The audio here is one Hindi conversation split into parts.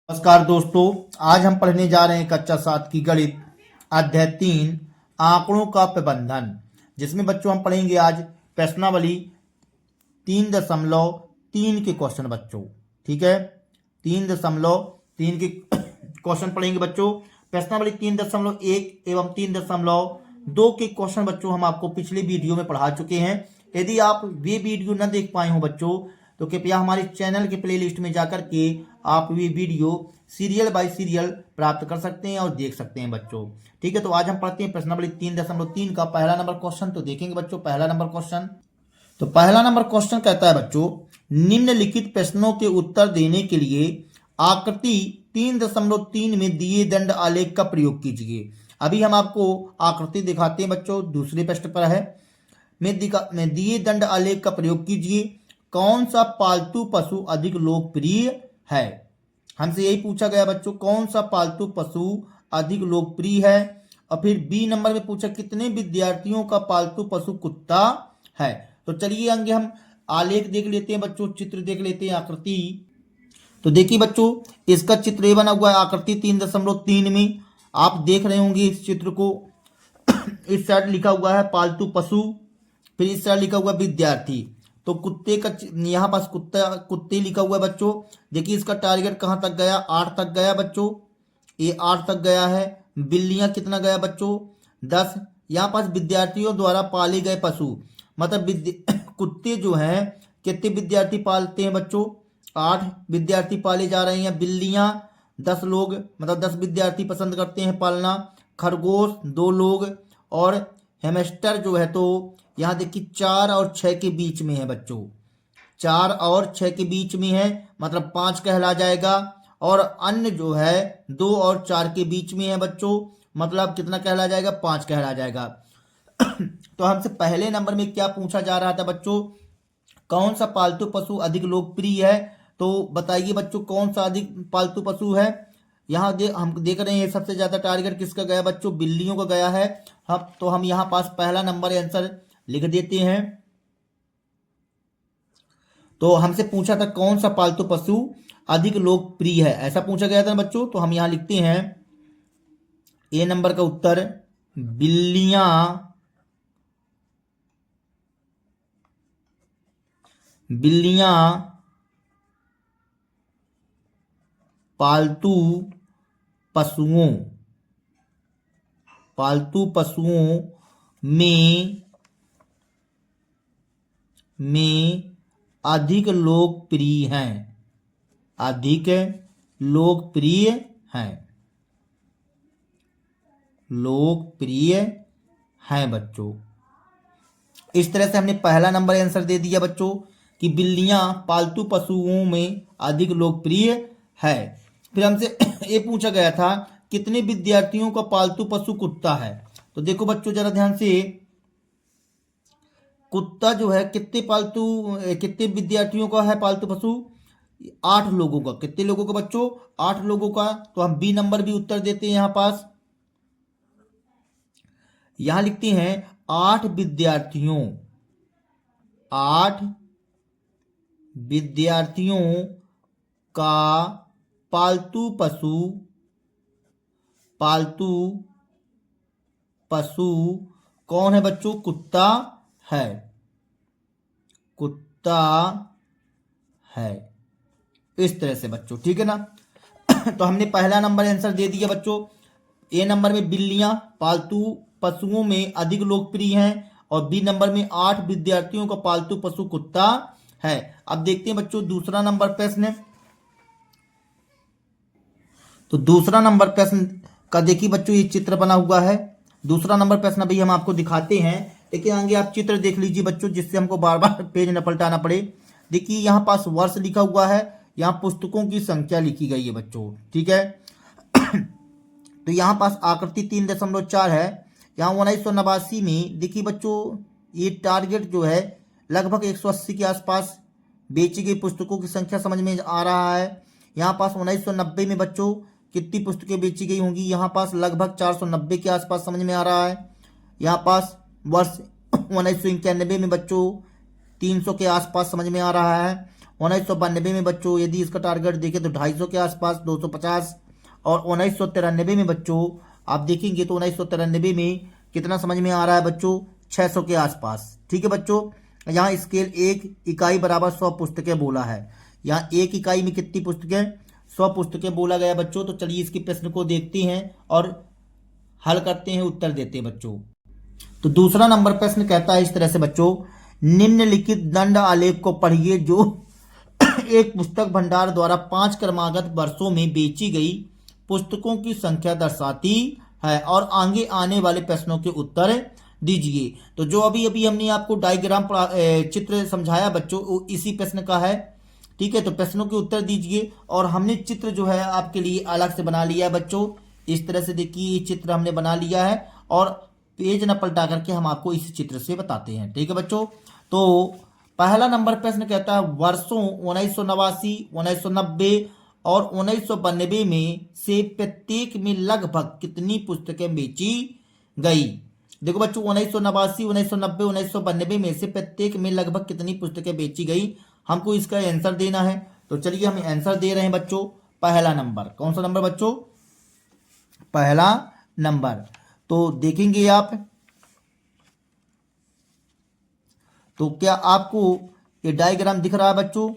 नमस्कार दोस्तों, आज हम पढ़ने जा रहे हैं कक्षा 7 की गणित अध्याय 3 आंकड़ों का प्रबंधन, जिसमें बच्चों हम पढ़ेंगे आज प्रश्नावली 3.3 के क्वेश्चन बच्चों। ठीक है, 3.3 के क्वेश्चन पढ़ेंगे बच्चों। प्रश्नावली 3.1 एवं 3.2 के क्वेश्चन बच्चों हम आपको पिछले वीडियो में पढ़ा चुके हैं। यदि आप वे वीडियो न देख पाए हो बच्चों तो कृपया हमारे चैनल के प्लेलिस्ट में जाकर के आप ये वीडियो सीरियल बाय सीरियल प्राप्त कर सकते हैं और देख सकते हैं बच्चों। ठीक है, तो आज हम पढ़ते हैं प्रश्नावली 3.3 का पहला नंबर क्वेश्चन। तो देखेंगे बच्चों पहला नंबर क्वेश्चन। तो पहला नंबर क्वेश्चन कहता है बच्चों, निम्नलिखित प्रश्नों के उत्तर देने के लिए आकृति 3.3 में दिए दंड आलेख का प्रयोग कीजिए। अभी हम आपको आकृति दिखाते हैं बच्चों, दूसरे पृष्ठ पर है। में दिए दंड आलेख का प्रयोग कीजिए। कौन सा पालतू पशु अधिक लोकप्रिय है? हमसे यही पूछा गया बच्चों, कौन सा पालतू पशु अधिक लोकप्रिय है। और फिर बी नंबर में पूछा कितने विद्यार्थियों का पालतू पशु कुत्ता है। तो चलिए आगे हम आलेख देख लेते हैं बच्चों, चित्र देख लेते हैं, आकृति। तो देखिए बच्चों, इसका चित्र ये बना हुआ है आकृति 3.3 में। आप देख रहे होंगे इस चित्र को। इस साइड लिखा हुआ है पालतू पशु, फिर इस साइड लिखा हुआ विद्यार्थी। तो कुत्ते का यहाँ पास कुत्ते लिखा हुआ है बच्चों। देखिए इसका टारगेट कहाँ तक गया, 8 तक गया बच्चों, ये 8 तक गया है। बिल्लियां कितना गया बच्चों, 10। यहाँ पास विद्यार्थियों द्वारा पाले गए पशु, मतलब कुत्ते जो हैं कितने विद्यार्थी पालते हैं बच्चों, 8 विद्यार्थी पाले जा रहे हैं। बिल्लियां 10 लोग, मतलब 10 विद्यार्थी पसंद करते हैं पालना। खरगोश 2 लोग, और हेमस्टर जो है तो यहाँ देखिए 4 और 6 के बीच में है बच्चों, 4 और 6 के बीच में है, मतलब 5 कहला जाएगा। और अन्य जो है 2 और 4 के बीच में है बच्चों, मतलब कितना कहला जाएगा, 5 कहला जाएगा। तो हमसे पहले नंबर में क्या पूछा जा रहा था बच्चों, कौन सा पालतू पशु अधिक लोकप्रिय है। तो बताइए बच्चों कौन सा अधिक पालतू पशु है। यहाँ हम देख रहे हैं सबसे ज्यादा टारगेट किसका गया बच्चों, बिल्लियों का गया है। हम यहाँ पास पहला नंबर आंसर लिख देते हैं। तो हमसे पूछा था कौन सा पालतू पशु अधिक लोकप्रिय है, ऐसा पूछा गया था बच्चों। तो हम यहां लिखते हैं ए नंबर का उत्तर बिल्लियां पालतू पशुओं में अधिक लोकप्रिय हैं, अधिक लोकप्रिय हैं बच्चों। इस तरह से हमने पहला नंबर आंसर दे दिया बच्चों कि बिल्लियां पालतू पशुओं में अधिक लोकप्रिय है। फिर हमसे ये पूछा गया था कितने विद्यार्थियों का पालतू पशु कुत्ता है। तो देखो बच्चों जरा ध्यान से, कुत्ता जो है कितने विद्यार्थियों का है पालतू पशु, 8 लोगों का। कितने लोगों का बच्चों, 8 लोगों का। तो हम बी नंबर भी उत्तर देते हैं। यहां पास यहां लिखते हैं 8 विद्यार्थियों का पालतू पशु कौन है बच्चों, कुत्ता है। इस तरह से बच्चों, ठीक है ना। तो हमने पहला नंबर आंसर दे दिया बच्चों। ए नंबर में बिल्लियां पालतू पशुओं में अधिक लोकप्रिय हैं, और बी नंबर में 8 विद्यार्थियों का पालतू पशु कुत्ता है। अब देखते हैं बच्चों दूसरा नंबर प्रश्न। तो दूसरा नंबर प्रश्न का देखिए बच्चों, ये चित्र बना हुआ है। दूसरा नंबर प्रश्न अभी हम आपको दिखाते हैं, लेकिन आगे आप चित्र देख लीजिए बच्चों, जिससे हमको बार बार पेज न पलटाना पड़े। देखिए यहाँ पास वर्ष लिखा हुआ है, यहाँ पुस्तकों की संख्या लिखी गई है बच्चों, ठीक है। तो यहाँ पास आकृति 3.4 है। यहाँ 1989 में देखिए बच्चों, ये टारगेट जो है लगभग 180 के आसपास बेची गई पुस्तकों की संख्या समझ में आ रहा है। यहाँ पास 1990 में बच्चों कितनी पुस्तकें बेची गई होंगी, यहाँ पास लगभग 490 के आसपास समझ में आ रहा है। यहाँ पास वर्ष 1991 में बच्चों 300 के आसपास समझ में आ रहा है। 1992 में बच्चों यदि इसका टारगेट देखें तो 250 के आसपास 250। और 1993 में बच्चों आप देखेंगे तो 1993 में कितना समझ में आ रहा है बच्चों, 600 के आसपास। ठीक है बच्चों, यहाँ स्केल 1 इकाई बराबर 100 पुस्तकें बोला है। यहाँ 1 इकाई में कितनी पुस्तकें, 100 पुस्तकें बोला गया बच्चों। तो चलिए इसके प्रश्न को देखते हैं और हल करते हैं, उत्तर देते हैं बच्चों। तो दूसरा नंबर प्रश्न कहता है इस तरह से बच्चों, निम्नलिखित दंड आलेख को पढ़िए जो एक पुस्तक भंडार द्वारा 5 क्रमागत वर्षों में बेची गई पुस्तकों की संख्या दर्शाती है और आगे आने वाले प्रश्नों के उत्तर दीजिए। तो जो अभी अभी हमने आपको डायग्राम चित्र समझाया बच्चों, वो इसी प्रश्न का है। ठीक है, तो प्रश्नों के उत्तर दीजिए। और हमने चित्र जो है आपके लिए अलग से बना लिया है बच्चों। इस तरह से देखिए ये चित्र हमने बना लिया है और पेज न पलटा करके हम आपको इस चित्र से बताते हैं। ठीक है बच्चों, तो पहला नंबर प्रश्न कहता है वर्षों 1989, 1990 और 1992 में से प्रत्येक में लगभग कितनी पुस्तकें बेची गई। देखो बच्चों 1989, 1990, 1992 में से प्रत्येक में लगभग कितनी पुस्तकें बेची गई, हमको इसका आंसर देना है। तो चलिए हम आंसर दे रहे हैं बच्चों। पहला नंबर, कौन सा नंबर बच्चों, पहला नंबर। तो देखेंगे आप, तो क्या आपको ये डायग्राम दिख रहा है बच्चों।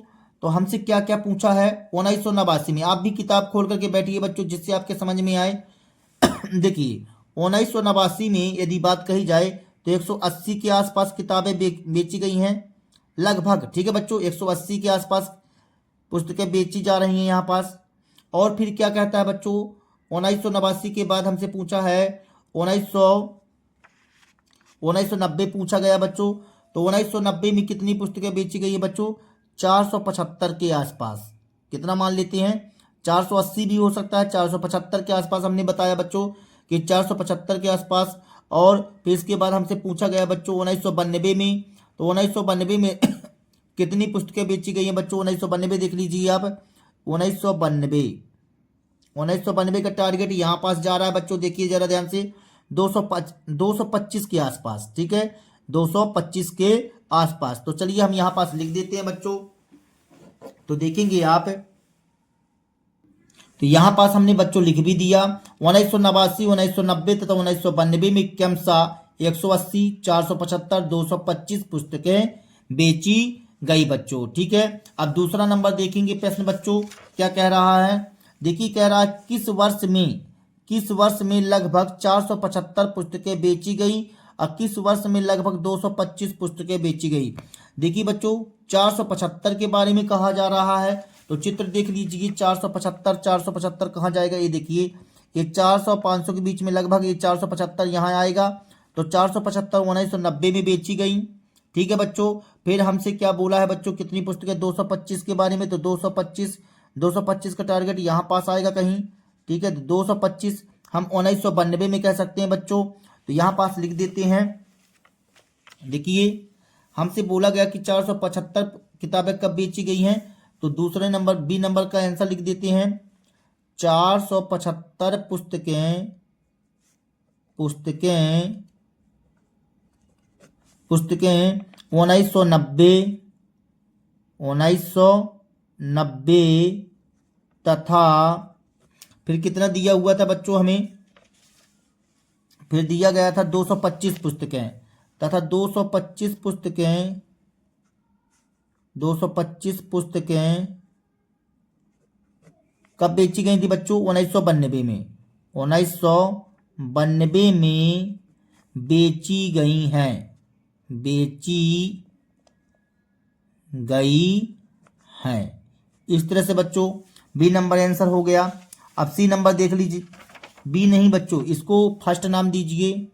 तो हमसे क्या क्या पूछा है 1989 में, आप भी किताब खोल करके बैठिए बच्चों जिससे आपके समझ में आए। देखिए 1989 में यदि बात कही जाए तो 180 के आसपास किताबें बेची गई हैं लगभग। ठीक है बच्चों, 180 के आसपास पुस्तकें बेची जा रही हैं यहाँ पास। और फिर क्या कहता है बच्चों, 1989 के बाद हमसे पूछा है 1990 पूछा गया बच्चों। तो 1990 में कितनी पुस्तकें बेची गई है बच्चों, 475 के आसपास। कितना मान लेते हैं, 480 भी हो सकता है, 475 के आसपास हमने बताया बच्चों कि 475 के आसपास। और फिर इसके बाद हमसे पूछा गया बच्चों 1992 में, तो 1992 में कितनी पुस्तकें बेची गई हैं बच्चों। 1992 देख लीजिए आप, 1992 का टारगेट यहाँ पास जा रहा है बच्चों, देखिए जरा ध्यान से, 225 के आसपास। ठीक है, 225 के आसपास। तो चलिए हम यहाँ पास लिख देते हैं बच्चों। तो देखेंगे आप, तो यहाँ पास हमने बच्चों लिख भी दिया 1989, 1990 तथा 1992 में क्रमशः 180, 475, 225 पुस्तकें बेची गई बच्चों। ठीक है, अब दूसरा नंबर देखेंगे प्रश्न बच्चों क्या कह रहा है। देखिए कह रहा है किस वर्ष में लगभग 475 पुस्तकें बेची गई और किस वर्ष में लगभग 225 पुस्तकें बेची गई। देखिए बच्चों 475 के बारे में कहा जा रहा है, तो चित्र देख लीजिए 475 कहाँ जाएगा, ये देखिए ये 400 500 के बीच में लगभग ये 475 यहाँ आएगा। तो 475 1990 में बेची गई। ठीक है बच्चों, फिर हमसे क्या बोला है बच्चों, कितनी पुस्तकें 225 के बारे में, तो 225 का टारगेट यहाँ पास आएगा कहीं। ठीक है, 225 हम 1992 में कह सकते हैं बच्चों, तो यहाँ पास लिख देते हैं। देखिए हमसे बोला गया कि 475 किताबें कब बेची गई हैं, तो दूसरे नंबर बी नंबर का आंसर लिख देते हैं। 475 पुस्तकें 1990 तथा फिर कितना दिया हुआ था बच्चों हमें, फिर दिया गया था 225 पुस्तकें तथा 225 पुस्तकें कब बेची गई थी बच्चों, 1992 में। 1992 में बेची गई हैं। इस तरह से बच्चों बी नंबर आंसर हो गया। अब सी नंबर देख लीजिए, बी नहीं बच्चों, इसको फर्स्ट नाम दीजिए,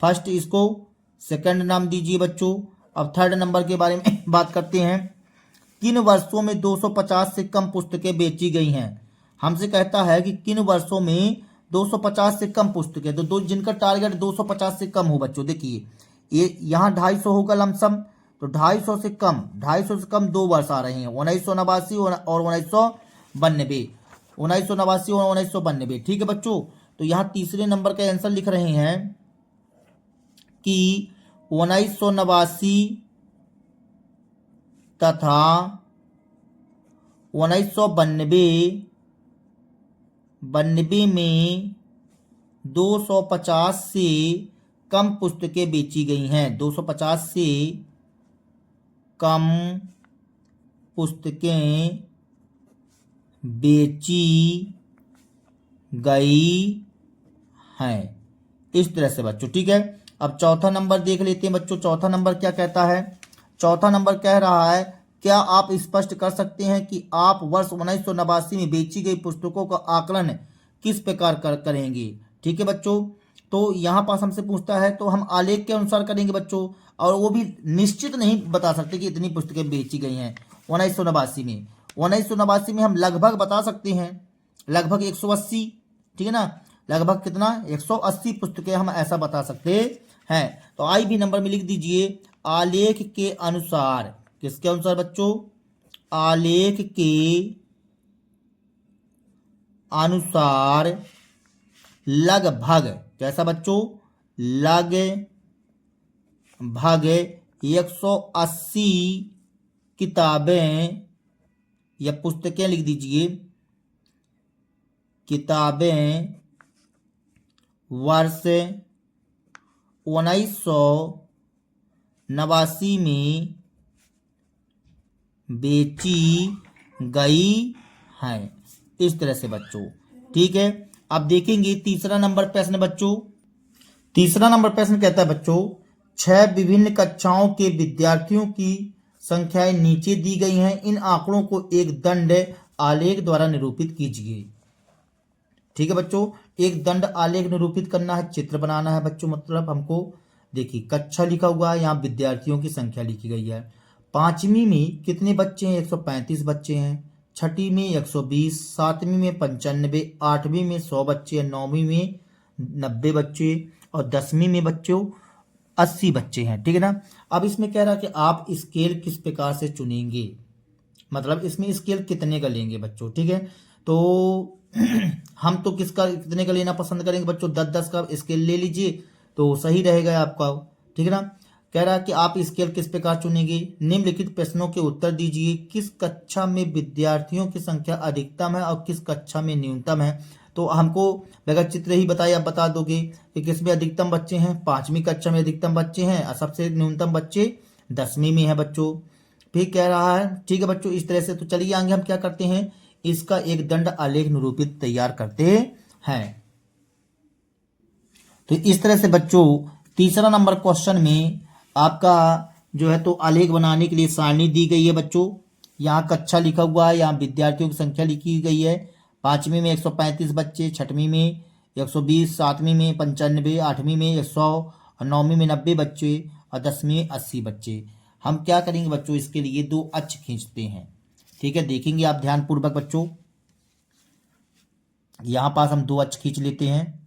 फर्स्ट इसको सेकंड नाम दीजिए बच्चों। अब थर्ड नंबर के बारे में बात करते हैं। किन वर्षों में 250 से कम पुस्तकें बेची गई हैं। हमसे कहता है कि किन वर्षों में 250 से कम पुस्तकें, तो जिनका टारगेट 250 से कम हो बच्चों। देखिए ये यहाँ 250 होगा लमसम, तो 250 से कम 2 वर्ष आ रहे हैं, 1989 और 1992। 1989 और 1992। ठीक है बच्चों, तो यहाँ तीसरे नंबर का आंसर लिख रहे हैं कि 1989 तथा 1992 में 250 से कम पुस्तकें बेची गई हैं। 250 से कम पुस्तकें बेची गई हैं। इस तरह से बच्चों, ठीक है। अब चौथा नंबर देख लेते हैं बच्चों। चौथा नंबर क्या कहता है? चौथा नंबर कह रहा है, क्या आप स्पष्ट कर सकते हैं कि आप वर्ष 1989 में बेची गई पुस्तकों का आकलन किस प्रकार करेंगे? ठीक है बच्चों, तो यहाँ पास हमसे पूछता है तो हम आलेख के अनुसार करेंगे बच्चों, और वो भी निश्चित नहीं बता सकते कि इतनी पुस्तकें बेची गई हैं 1989 में। 1989 में हम लगभग बता सकते हैं, लगभग 180, ठीक है ना, लगभग कितना, 180 पुस्तकें हम ऐसा बता सकते हैं। तो आई भी नंबर में लिख दीजिए, आलेख के अनुसार। किसके अनुसार बच्चों? आलेख के अनुसार लगभग, कैसा बच्चों, लगभग 180 किताबें या पुस्तकें लिख दीजिए, किताबें वर्ष 1989 में बेची गई हैं। इस तरह से बच्चों, ठीक है। अब देखेंगे तीसरा नंबर प्रश्न बच्चों। तीसरा नंबर प्रश्न कहता है बच्चों, 6 विभिन्न कक्षाओं के विद्यार्थियों की संख्याएं नीचे दी गई हैं। इन आंकड़ों को एक दंड आलेख द्वारा निरूपित कीजिए। ठीक है बच्चों, एक दंड आलेख निरूपित करना है, चित्र बनाना है बच्चों। मतलब हमको देखिए, कक्षा लिखा हुआ है, यहाँ विद्यार्थियों की संख्या लिखी गई है। 5वीं में कितने बच्चे हैं? 135 बच्चे हैं। 6ठी में 120, 7वीं में 95, 8वीं में 100 बच्चे, 9वीं में 90 बच्चे, और 10वीं में बच्चों 80 बच्चे हैं। ठीक है ना। अब इसमें कह रहा है कि आप स्केल किस प्रकार से चुनेंगे, मतलब इसमें स्केल कितने का लेंगे बच्चों। ठीक है, तो हम तो कितने का लेना पसंद करेंगे बच्चों? 10-10 का स्केल ले लीजिए तो सही रहेगा आपका। ठीक है ना। कह रहा है कि आप स्केल किस प्रकार चुनेंगे? निम्नलिखित प्रश्नों के उत्तर दीजिए। किस कक्षा में विद्यार्थियों की संख्या अधिकतम है और किस कक्षा में न्यूनतम है? तो हमको बगैर चित्र ही बताइए, आप बता दोगे कि किसमें अधिकतम बच्चे हैं? 5वीं कक्षा में अधिकतम बच्चे हैं, और सबसे न्यूनतम बच्चे 10वीं में है बच्चों। फिर कह रहा है, ठीक है बच्चों, इस तरह से। तो चलिए आगे हम क्या करते हैं, इसका एक दंड आलेख निरूपित तैयार करते हैं। तो इस तरह से बच्चों, तीसरा नंबर क्वेश्चन में आपका जो है तो आलेख बनाने के लिए सारणी दी गई है बच्चों। यहाँ कक्षा लिखा हुआ है, यहाँ विद्यार्थियों की संख्या लिखी गई है। 5वीं में 135 बच्चे, 6वीं में 120, 7वीं में 95, 8वीं में 100, और 9वीं में 90 बच्चे, और 10वीं में 80 बच्चे। हम क्या करेंगे बच्चों, इसके लिए 2 अक्ष खींचते हैं। ठीक है, देखेंगे आप ध्यान पूर्वक बच्चों। यहां पास हम 2 अक्ष खींच लेते हैं।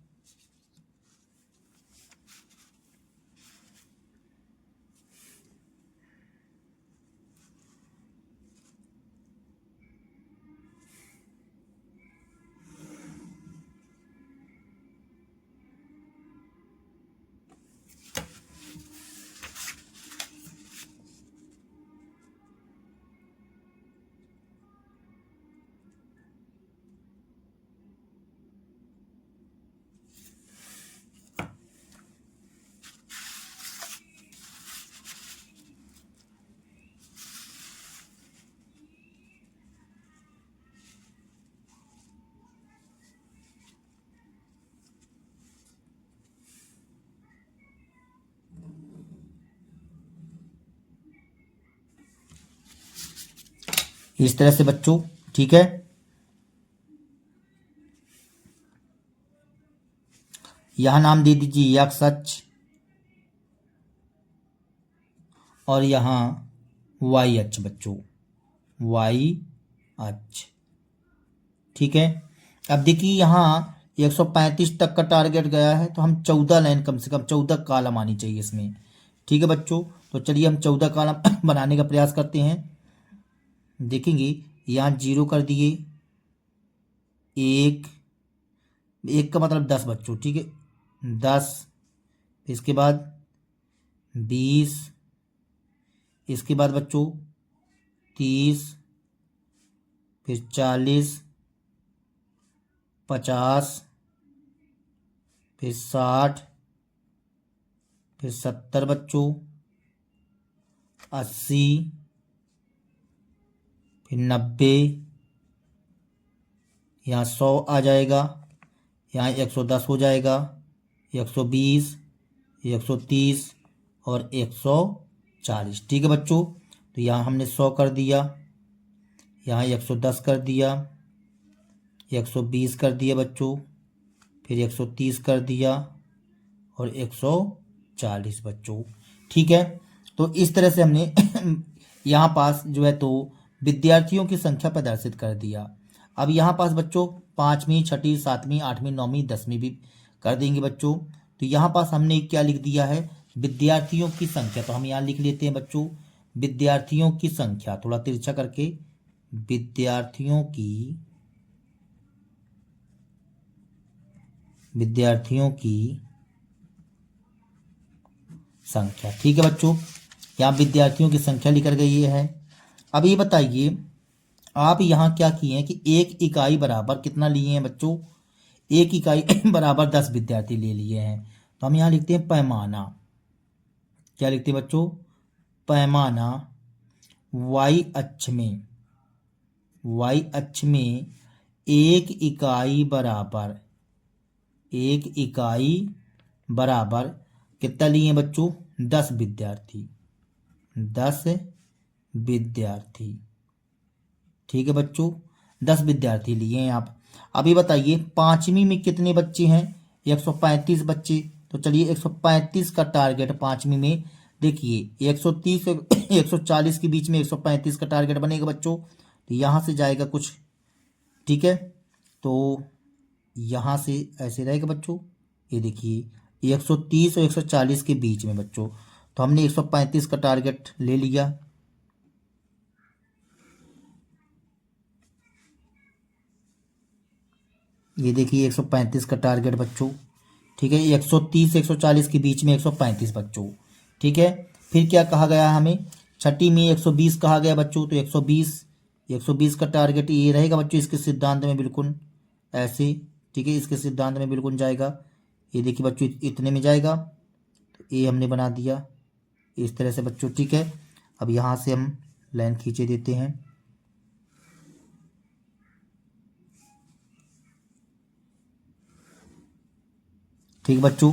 इस तरह से बच्चों, ठीक है। यहां नाम दे दीजिए एक्स अक्ष, और यहां वाई अक्ष बच्चों, वाई अक्ष। ठीक है। अब देखिए यहाँ 135 तक का टारगेट गया है, तो हम 14 लाइन, कम से कम 14 कॉलम आनी चाहिए इसमें। ठीक है बच्चों, तो चलिए हम 14 कॉलम बनाने का प्रयास करते हैं। देखेंगे यहाँ 0 कर दिए, 1 का मतलब 10 बच्चों। ठीक है, 10, इसके बाद 20, इसके बाद बच्चों 30, फिर 40, 50, फिर 60, फिर 70 बच्चों, 80, फिर 90, यहाँ 100 आ जाएगा, यहाँ 110 हो जाएगा, 120, 130 और 140। ठीक है बच्चों, तो यहाँ हमने 100 कर दिया, यहाँ 110 कर दिया, 120 कर दिया बच्चों, फिर 130 कर दिया और 140 बच्चों। ठीक है, तो इस तरह से हमने यहाँ पास जो है तो विद्यार्थियों की संख्या प्रदर्शित कर दिया। अब यहाँ पास बच्चों 5वीं, 6ठी, 7वीं, 8वीं, 9वीं, 10वीं भी कर देंगे बच्चों। तो यहाँ पास हमने क्या लिख दिया है, विद्यार्थियों की संख्या। तो हम यहाँ लिख लेते हैं बच्चों विद्यार्थियों की संख्या, थोड़ा तिरछा करके, विद्यार्थियों की संख्या। ठीक है बच्चों, यहाँ विद्यार्थियों की संख्या लिखकर गई है। अब ये बताइए आप यहाँ क्या किए हैं कि 1 इकाई बराबर कितना लिए हैं बच्चों, 1 इकाई बराबर 10 विद्यार्थी ले लिए हैं। तो हम यहाँ लिखते हैं पैमाना। क्या लिखते हैं बच्चों, पैमाना y अक्ष में 1 इकाई बराबर कितना लिए हैं बच्चों, 10 विद्यार्थी। ठीक है बच्चों, 10 विद्यार्थी लिए हैं आप। अभी बताइए 5वीं में कितने बच्चे हैं, 135 बच्चे। तो चलिए 135 का टारगेट 5वीं में, देखिए 130 140 के बीच में 135 का टारगेट बनेगा बच्चों। तो यहाँ से जाएगा कुछ, ठीक है, तो यहाँ से ऐसे रहेगा बच्चों, ये देखिए 130 और 140 के बीच में बच्चों। तो हमने 135 का टारगेट ले लिया। ये देखिए 135 का टारगेट बच्चों। ठीक है, 130 140 के बीच में 135 बच्चों। ठीक है, फिर क्या कहा गया हमें, 6ठी में 120 कहा गया बच्चों। तो 120 का टारगेट ये रहेगा बच्चों, इसके सिद्धांत में बिल्कुल ऐसे। ठीक है, इसके सिद्धांत में बिल्कुल जाएगा। ये देखिए बच्चों इतने में जाएगा, तो ये हमने बना दिया इस तरह से बच्चों। ठीक है, अब यहाँ से हम लाइन खींचे देते हैं। ठीक बच्चों,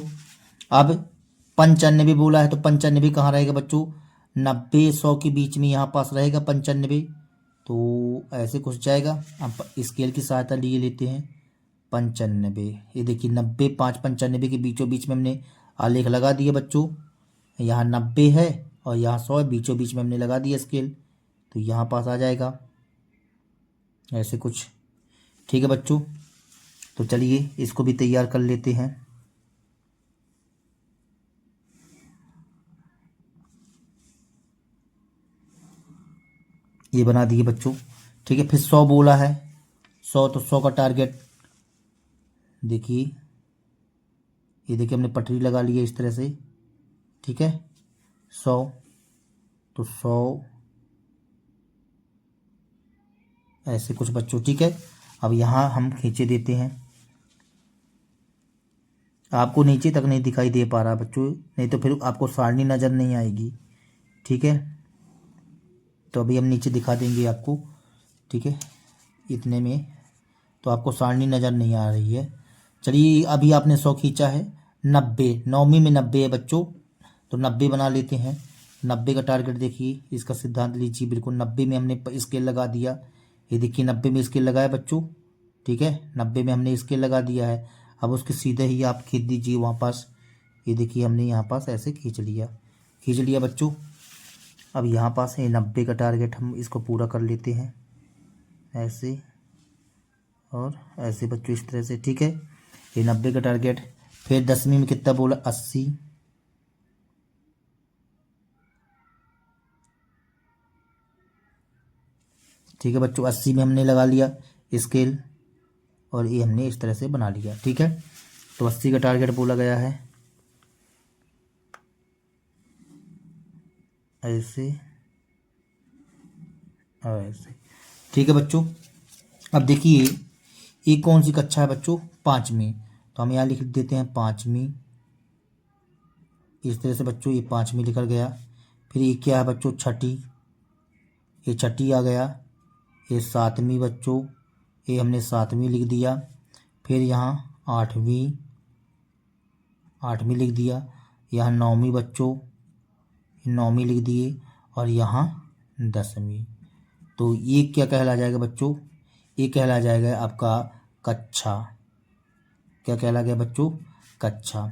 अब 95 बोला है, तो 95 कहाँ रहेगा बच्चों, 90 100 के बीच में यहाँ पास रहेगा 95। तो ऐसे कुछ जाएगा, हम स्केल की सहायता लिए लेते हैं 95। ये देखिए 90 5 95 के बीचों बीच में हमने आलेख लगा दिया बच्चों। यहाँ 90 है और यहाँ 100 है, बीचों बीच में हमने लगा दिया स्केल, तो यहाँ पास आ जाएगा ऐसे कुछ। ठीक है बच्चों, तो चलिए इसको भी तैयार कर लेते हैं। ये बना दिए बच्चों। ठीक है, फिर 100 बोला है, 100, तो 100 का टारगेट देखिए, ये देखिए हमने पटरी लगा ली है इस तरह से। ठीक है, 100, तो 100 ऐसे कुछ बच्चों। ठीक है, अब यहाँ हम खींचे देते हैं। आपको नीचे तक नहीं दिखाई दे पा रहा बच्चों, नहीं तो फिर आपको सारणी नज़र नहीं आएगी। ठीक है, तो अभी हम नीचे दिखा देंगे आपको। ठीक है, इतने में तो आपको सारणी नज़र नहीं आ रही है। चलिए अभी आपने 100 खींचा है, 90 9वीं में 90 है बच्चों, तो 90 बना लेते हैं। 90 का टारगेट देखिए, इसका सिद्धांत लीजिए, बिल्कुल 90 में हमने स्केल लगा दिया। ये देखिए 90 में स्केल लगाया बच्चों। ठीक है, 90 में हमने स्केल लगा दिया है। अब उसके सीधे ही आप खींच दीजिए वहाँ पास। ये देखिए हमने यहाँ पास ऐसे खींच लिया बच्चों। अब यहाँ पास है 90 का टारगेट, हम इसको पूरा कर लेते हैं ऐसे और ऐसे बच्चों, इस तरह से। ठीक है, ये 90 का टारगेट। फिर 10वीं में कितना बोला, 80। ठीक है बच्चों, 80 में हमने लगा लिया स्केल और ये हमने इस तरह से बना लिया। ठीक है, तो 80 का टारगेट बोला गया है ऐसे और ऐसे। ठीक है बच्चों, अब देखिए ये कौन सी कक्षा है बच्चों, पाँचवीं, तो हम यहाँ लिख देते हैं पाँचवीं। इस तरह से बच्चों ये पाँचवीं लिखा गया। फिर ये क्या है बच्चों, छठी, ये छठी आ गया। ये सातवीं बच्चों, ये हमने सातवीं लिख दिया। फिर यहाँ आठवीं, आठवीं लिख दिया। यहाँ नौवीं बच्चों, नौवीं लिख दिए। और यहाँ 10वीं। तो ये क्या कहला जाएगा बच्चों, ये कहला जाएगा आपका कक्षा। क्या कहला गया बच्चों, कक्षा।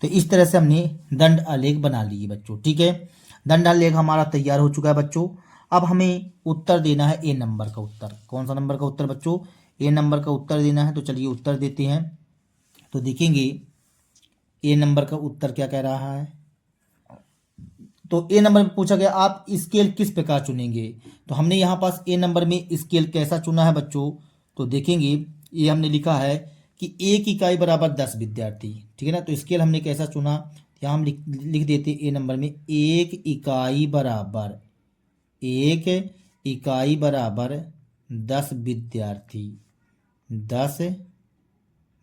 तो इस तरह से हमने दंड आलेख बना लिए बच्चों, ठीक है। दंड आलेख हमारा तैयार हो चुका है बच्चों। अब हमें उत्तर देना है ए नंबर का उत्तर। कौन सा नंबर का उत्तर बच्चों, ए नंबर का उत्तर देना है। तो चलिए उत्तर देते हैं। तो देखेंगे ए नंबर का उत्तर क्या कह रहा है। तो ए नंबर में पूछा गया आप स्केल किस प्रकार चुनेंगे। तो हमने यहाँ पास ए नंबर में स्केल कैसा चुना है बच्चों। तो देखेंगे ये हमने लिखा है कि एक इकाई बराबर 10 विद्यार्थी, ठीक है ना। तो स्केल हमने कैसा चुना, यहाँ हम लिख देते ए नंबर में एक इकाई बराबर, एक इकाई बराबर 10 विद्यार्थी, 10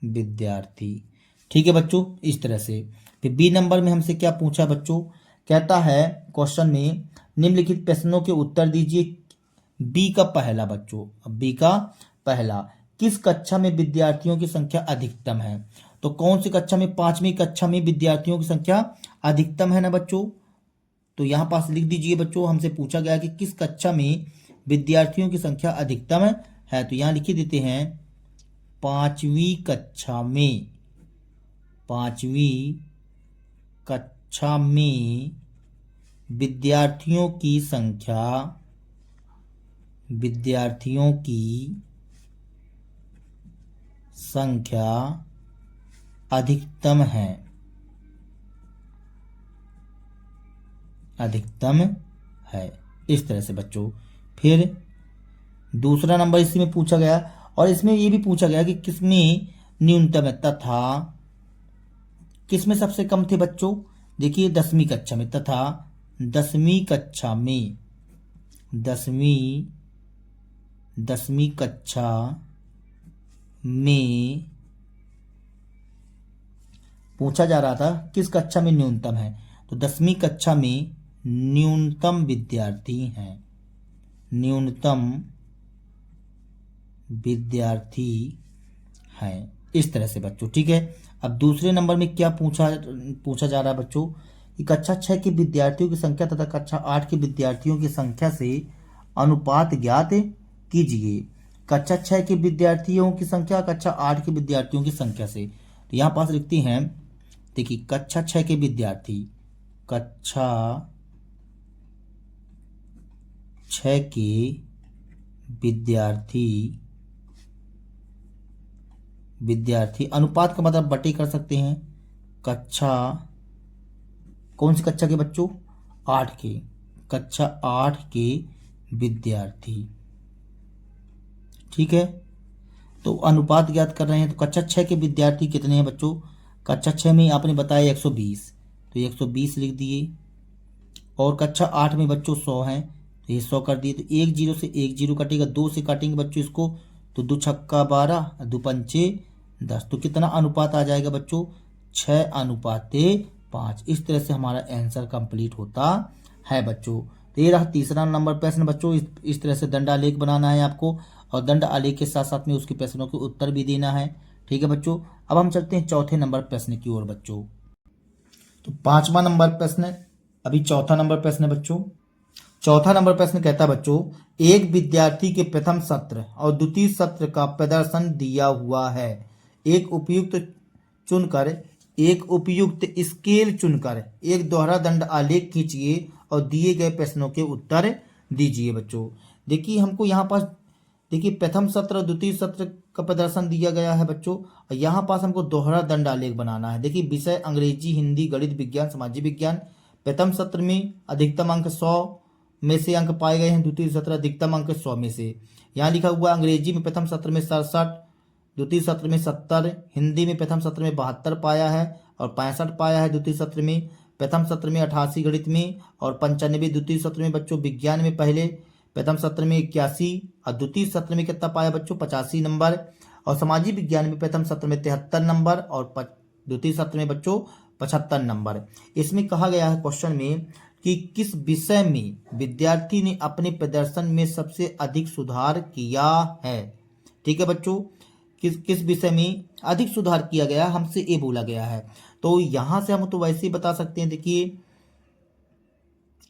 विद्यार्थी, ठीक है बच्चों। इस तरह से फिर बी नंबर में हमसे क्या पूछा बच्चों, कहता है क्वेश्चन में निम्नलिखित प्रश्नों के उत्तर दीजिए। बी का पहला बच्चों, अब बी का पहला, किस कक्षा में विद्यार्थियों की संख्या अधिकतम है। तो कौन सी कक्षा में, पांचवी कक्षा में विद्यार्थियों की संख्या अधिकतम है ना बच्चों। तो यहाँ पास लिख दीजिए बच्चों, हमसे पूछा गया कि किस कक्षा में विद्यार्थियों की संख्या अधिकतम है। तो यहाँ लिख देते हैं पांचवी कक्षा में, पांचवी कक्षा में विद्यार्थियों की संख्या, विद्यार्थियों की संख्या अधिकतम है, अधिकतम है। इस तरह से बच्चों फिर दूसरा नंबर इसी में पूछा गया। और इसमें ये भी पूछा गया कि किसमें न्यूनतम है, तथा किसमें सबसे कम थे बच्चों। देखिए 10वीं कक्षा में, तथा 10वीं कक्षा में, 10वीं कक्षा में पूछा जा रहा था किस कक्षा में न्यूनतम है। तो 10वीं कक्षा में न्यूनतम विद्यार्थी हैं, न्यूनतम विद्यार्थी हैं। इस तरह से बच्चों, ठीक है। अब दूसरे नंबर में क्या पूछा जा रहा है बच्चों कि कक्षा 6 के विद्यार्थियों की संख्या तथा कक्षा 8 के विद्यार्थियों की संख्या से अनुपात ज्ञात कीजिए। कक्षा 6 के विद्यार्थियों की संख्या कक्षा 8 के विद्यार्थियों की संख्या से। तो यहाँ पास लिखते हैं, देखिए कक्षा 6 के विद्यार्थी, कक्षा 6 के विद्यार्थी अनुपात का मतलब बटे कर सकते हैं। कक्षा, कौन सी कक्षा के बच्चों, 8 के, कक्षा 8 के विद्यार्थी, ठीक है। तो अनुपात ज्ञात कर रहे हैं। तो कक्षा 6 के विद्यार्थी कितने हैं बच्चों, कक्षा 6 में आपने बताया 120, तो 120 लिख दिए। और कक्षा 8 में बच्चों 100 हैं, तो ये 100 कर दिए। तो 1 0 से 1 0 कटेगा, 2 से काटेंगे बच्चों इसको, तो 2 छक्का 12, 2 पंचे 10। तो कितना अनुपात आ जाएगा बच्चों, 6:5। इस तरह से हमारा आंसर कंप्लीट होता है बच्चों। तो ये रहा तीसरा नंबर प्रश्न बच्चों। इस तरह से दंड आलेख बनाना है आपको, और दंड आलेख के साथ साथ में उसके प्रश्नों के उत्तर भी देना है, ठीक है बच्चों। अब हम चलते हैं चौथे नंबर प्रश्न की ओर बच्चों। तो 5वां नंबर प्रश्न, अभी चौथा नंबर प्रश्न है बच्चों। चौथा नंबर प्रश्न कहता है बच्चों, एक विद्यार्थी के प्रथम सत्र और द्वितीय सत्र का प्रदर्शन दिया हुआ है। एक उपयुक्त स्केल चुनकर एक दोहरा दंड आलेख खींचिए और दिए गए प्रश्नों के उत्तर दीजिए बच्चों। देखिए हमको यहाँ पास, देखिए प्रथम सत्र और द्वितीय सत्र का प्रदर्शन दिया गया है बच्चों, और यहाँ पास हमको दोहरा दंड आलेख बनाना है। देखिए विषय अंग्रेजी, हिंदी, गणित, विज्ञान, सामाजिक विज्ञान। प्रथम सत्र में अधिकतम अंक 100 में से अंक पाए गए हैं, द्वितीय सत्र अधिकतम अंक 100 में से। यहाँ लिखा हुआ अंग्रेजी में प्रथम सत्र में 67, द्वितीय सत्र में 70, हिंदी में प्रथम सत्र में 72 पाया है और 65 पाया है द्वितीय सत्र में, प्रथम सत्र में 88 गणित में और 95 द्वितीय सत्र में बच्चों। विज्ञान में पहले प्रथम सत्र में 81 और द्वितीय सत्र में कितना पाया बच्चों 85 नंबर, और सामाजिक विज्ञान में प्रथम सत्र में 73 नंबर और द्वितीय सत्र में बच्चों 75 नंबर। इसमें कहा गया है क्वेश्चन में कि किस विषय में विद्यार्थी ने अपने प्रदर्शन में सबसे अधिक सुधार किया है। ठीक है बच्चों, किस किस विषय में अधिक सुधार किया गया, हमसे ये बोला गया है। तो यहां से हम तो वैसे ही बता सकते हैं। देखिए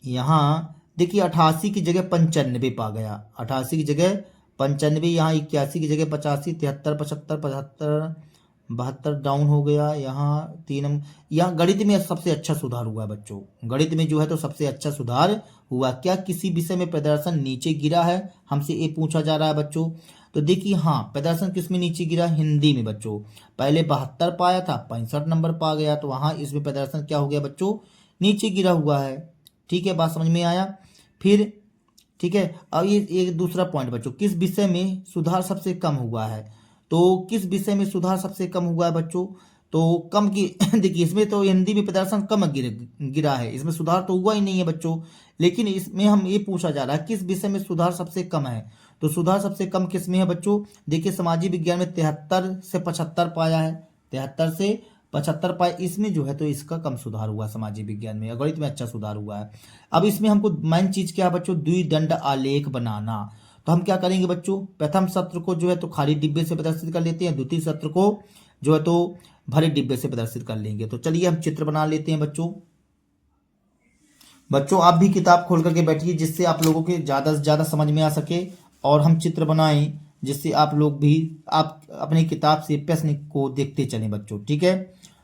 यहाँ देखिए 88 की जगह 95 पा गया, 88 की जगह 95, यहाँ 81 की जगह 85, 73, 75, 75, 72 डाउन हो गया। यहाँ 3, यहाँ गणित में सबसे अच्छा सुधार हुआ है बच्चों। गणित में जो है तो सबसे अच्छा सुधार हुआ। क्या किसी विषय में प्रदर्शन नीचे गिरा है, हमसे ये पूछा जा रहा है बच्चों। तो देखिए हाँ, प्रदर्शन किस में नीचे गिरा, हिंदी में बच्चों। पहले 72 पाया था, 65 नंबर पा गया, तो वहाँ इसमें प्रदर्शन क्या हो गया बच्चों, नीचे गिरा हुआ है। ठीक है, बात समझ में आया। फिर ठीक है, अब ये एक दूसरा पॉइंट बच्चों, किस विषय में सुधार सबसे कम हुआ है। तो किस विषय में सुधार सबसे कम हुआ है बच्चों, तो कम की देखिए इसमें तो हिंदी में प्रदर्शन कम गिरा है, इसमें सुधार तो हुआ ही नहीं है बच्चों। लेकिन इसमें हम ये पूछा जा रहा है किस विषय में सुधार सबसे कम है। तो सुधार सबसे कम किस में है बच्चों, देखिए सामाजिक विज्ञान में 73 से 75 पाया है, 73 से 75 पाए, इसमें जो है तो इसका कम सुधार हुआ सामाजिक विज्ञान में। गणित में अच्छा सुधार हुआ है। अब इसमें हमको मेन चीज क्या है बच्चों, द्विदंड आलेख बनाना। तो हम क्या करेंगे बच्चों, प्रथम सत्र को जो है तो खाली डिब्बे से प्रदर्शित कर लेते हैं, द्वितीय सत्र को जो है तो भरे डिब्बे से प्रदर्शित कर लेंगे। तो चलिए हम चित्र बना लेते हैं बच्चों। बच्चों आप भी किताब खोल करके बैठिए, जिससे आप लोगों के ज्यादा से ज्यादा समझ में आ सके, और हम चित्र बनाएं जिससे आप लोग भी आप अपनी किताब से प्रश्न को देखते चलें बच्चों। ठीक है,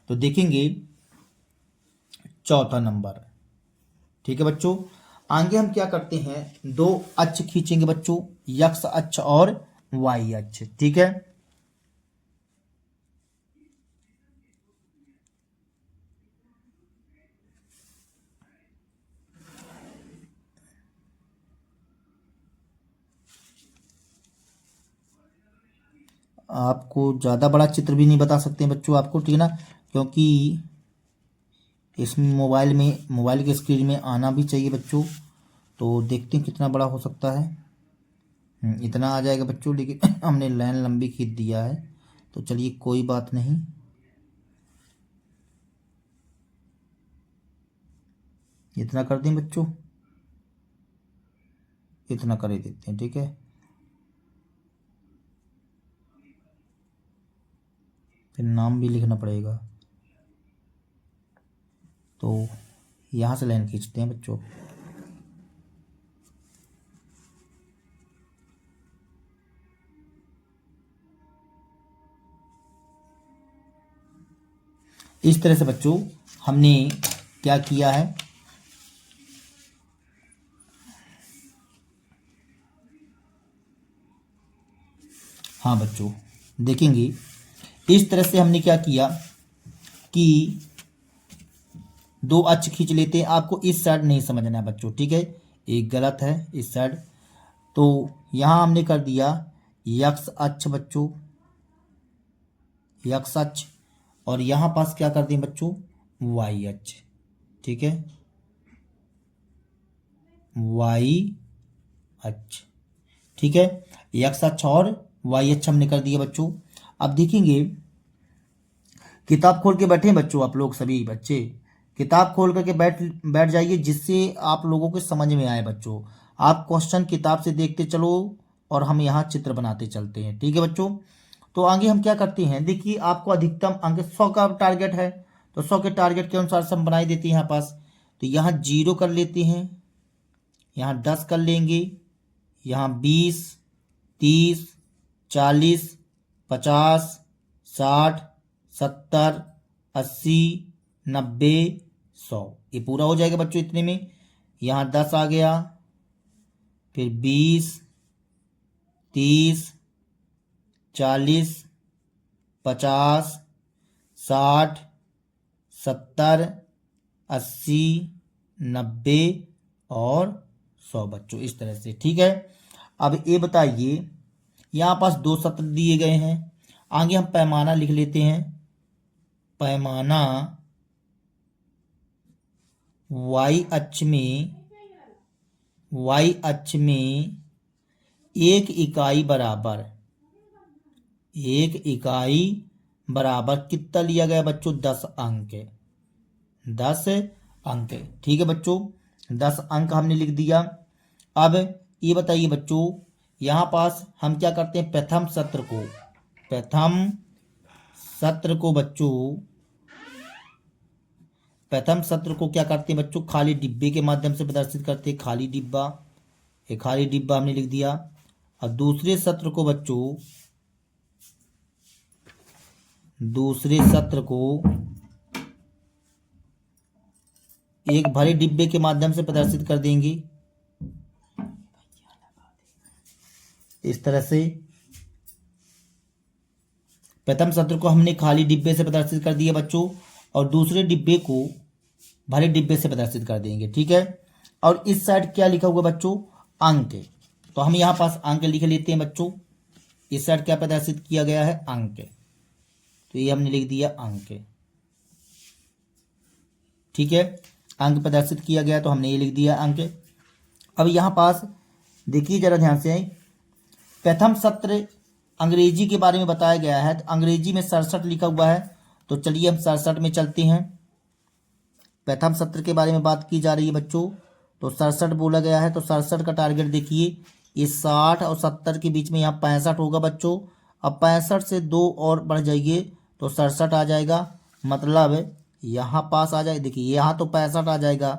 तो देखेंगे चौथा नंबर। ठीक है बच्चों, आगे हम क्या करते हैं, दो अक्ष खींचेंगे बच्चों, एक्स अक्ष और वाई अक्ष। ठीक है, आपको ज़्यादा बड़ा चित्र भी नहीं बता सकते हैं बच्चों आपको, ठीक है ना, क्योंकि इसमें मोबाइल के स्क्रीन में आना भी चाहिए बच्चों। तो देखते हैं कितना बड़ा हो सकता है। इतना आ जाएगा बच्चों, लेकिन हमने लाइन लंबी खींच दिया है, तो चलिए कोई बात नहीं। इतना कर दें बच्चों, इतना कर ही देते हैं। ठीक है, फिर नाम भी लिखना पड़ेगा, तो यहाँ से लाइन खींचते हैं बच्चों। इस तरह से बच्चों हमने क्या किया है, हाँ बच्चों देखेंगे, इस तरह से हमने क्या किया कि दो अक्ष खींच लेते हैं। आपको इस साइड नहीं समझना है बच्चों, ठीक है, एक गलत है इस साइड। तो यहां हमने कर दिया यक्स अक्ष बच्चों, यक्स अक्ष, और यहां पास क्या कर दें बच्चों, वाई अक्ष। ठीक है, वाई अक्ष। ठीक है, यक्स अक्ष और वाई अक्ष हमने कर दिया बच्चों। अब देखेंगे, किताब खोल के बैठे बच्चों, आप लोग सभी बच्चे किताब खोल करके बैठ जाइए, जिससे आप लोगों को समझ में आए बच्चों। आप क्वेश्चन किताब से देखते चलो और हम यहाँ चित्र बनाते चलते हैं। ठीक है बच्चों, तो आगे हम क्या करते हैं, देखिए आपको अधिकतम अंक 100 का टारगेट है, तो 100 के टारगेट के अनुसार से हम बनाई देते हैं यहाँ पास। तो यहाँ 0 कर लेते हैं, यहाँ 10 कर लेंगे, यहाँ 20, 30, 40, 50, 60, 70, 80, 90, 100, ये पूरा हो जाएगा बच्चों इतने में। यहाँ 10 आ गया, फिर 20, 30, 40, 50, 60, 70, 80, 90 और 100 बच्चों, इस तरह से। ठीक है, अब ये बताइए, यहाँ पास 2 सत्र दिए गए हैं, आगे हम पैमाना लिख लेते हैं। पैमाना वाई अक्ष में वाई अक्ष में एक इकाई बराबर कितना लिया गया बच्चों? 10 अंक। 10 अंक, ठीक है बच्चों, 10 अंक हमने लिख दिया। अब ये बताइए बच्चों, यहाँ पास हम क्या करते हैं? प्रथम सत्र को क्या करते हैं बच्चों? खाली डिब्बे के माध्यम से प्रदर्शित करते हैं। खाली डिब्बा, एक खाली डिब्बा हमने लिख दिया। और दूसरे सत्र को एक भरे डिब्बे के माध्यम से प्रदर्शित कर देंगे, इस तरह से। प्रथम सत्र को हमने खाली डिब्बे से प्रदर्शित कर दिया बच्चों, और दूसरे डिब्बे को भरे डिब्बे से प्रदर्शित कर देंगे, ठीक है। और इस साइड क्या लिखा हुआ बच्चों? अंक। तो हम यहाँ पास अंक लिख लेते हैं बच्चों। इस साइड क्या प्रदर्शित किया गया है? अंक। तो ये हमने लिख दिया अंक, ठीक है। अंक प्रदर्शित किया गया तो हमने ये लिख दिया अंक। अब यहाँ पास देखिए जरा ध्यान से, प्रथम सत्र अंग्रेजी के बारे में बताया गया है। तो अंग्रेजी में 67 लिखा हुआ है, तो चलिए हम 67 में चलते हैं। प्रथम सत्र के बारे में बात की जा रही है बच्चों, तो 67 बोला गया है। तो 67 का टारगेट देखिए, ये 60 और 70 के बीच में यहाँ 65 होगा बच्चों। अब 65 से 2 और बढ़ जाइए तो 67 आ जाएगा। मतलब यहाँ पास आ जाए, देखिए यहाँ तो 65 आ जाएगा,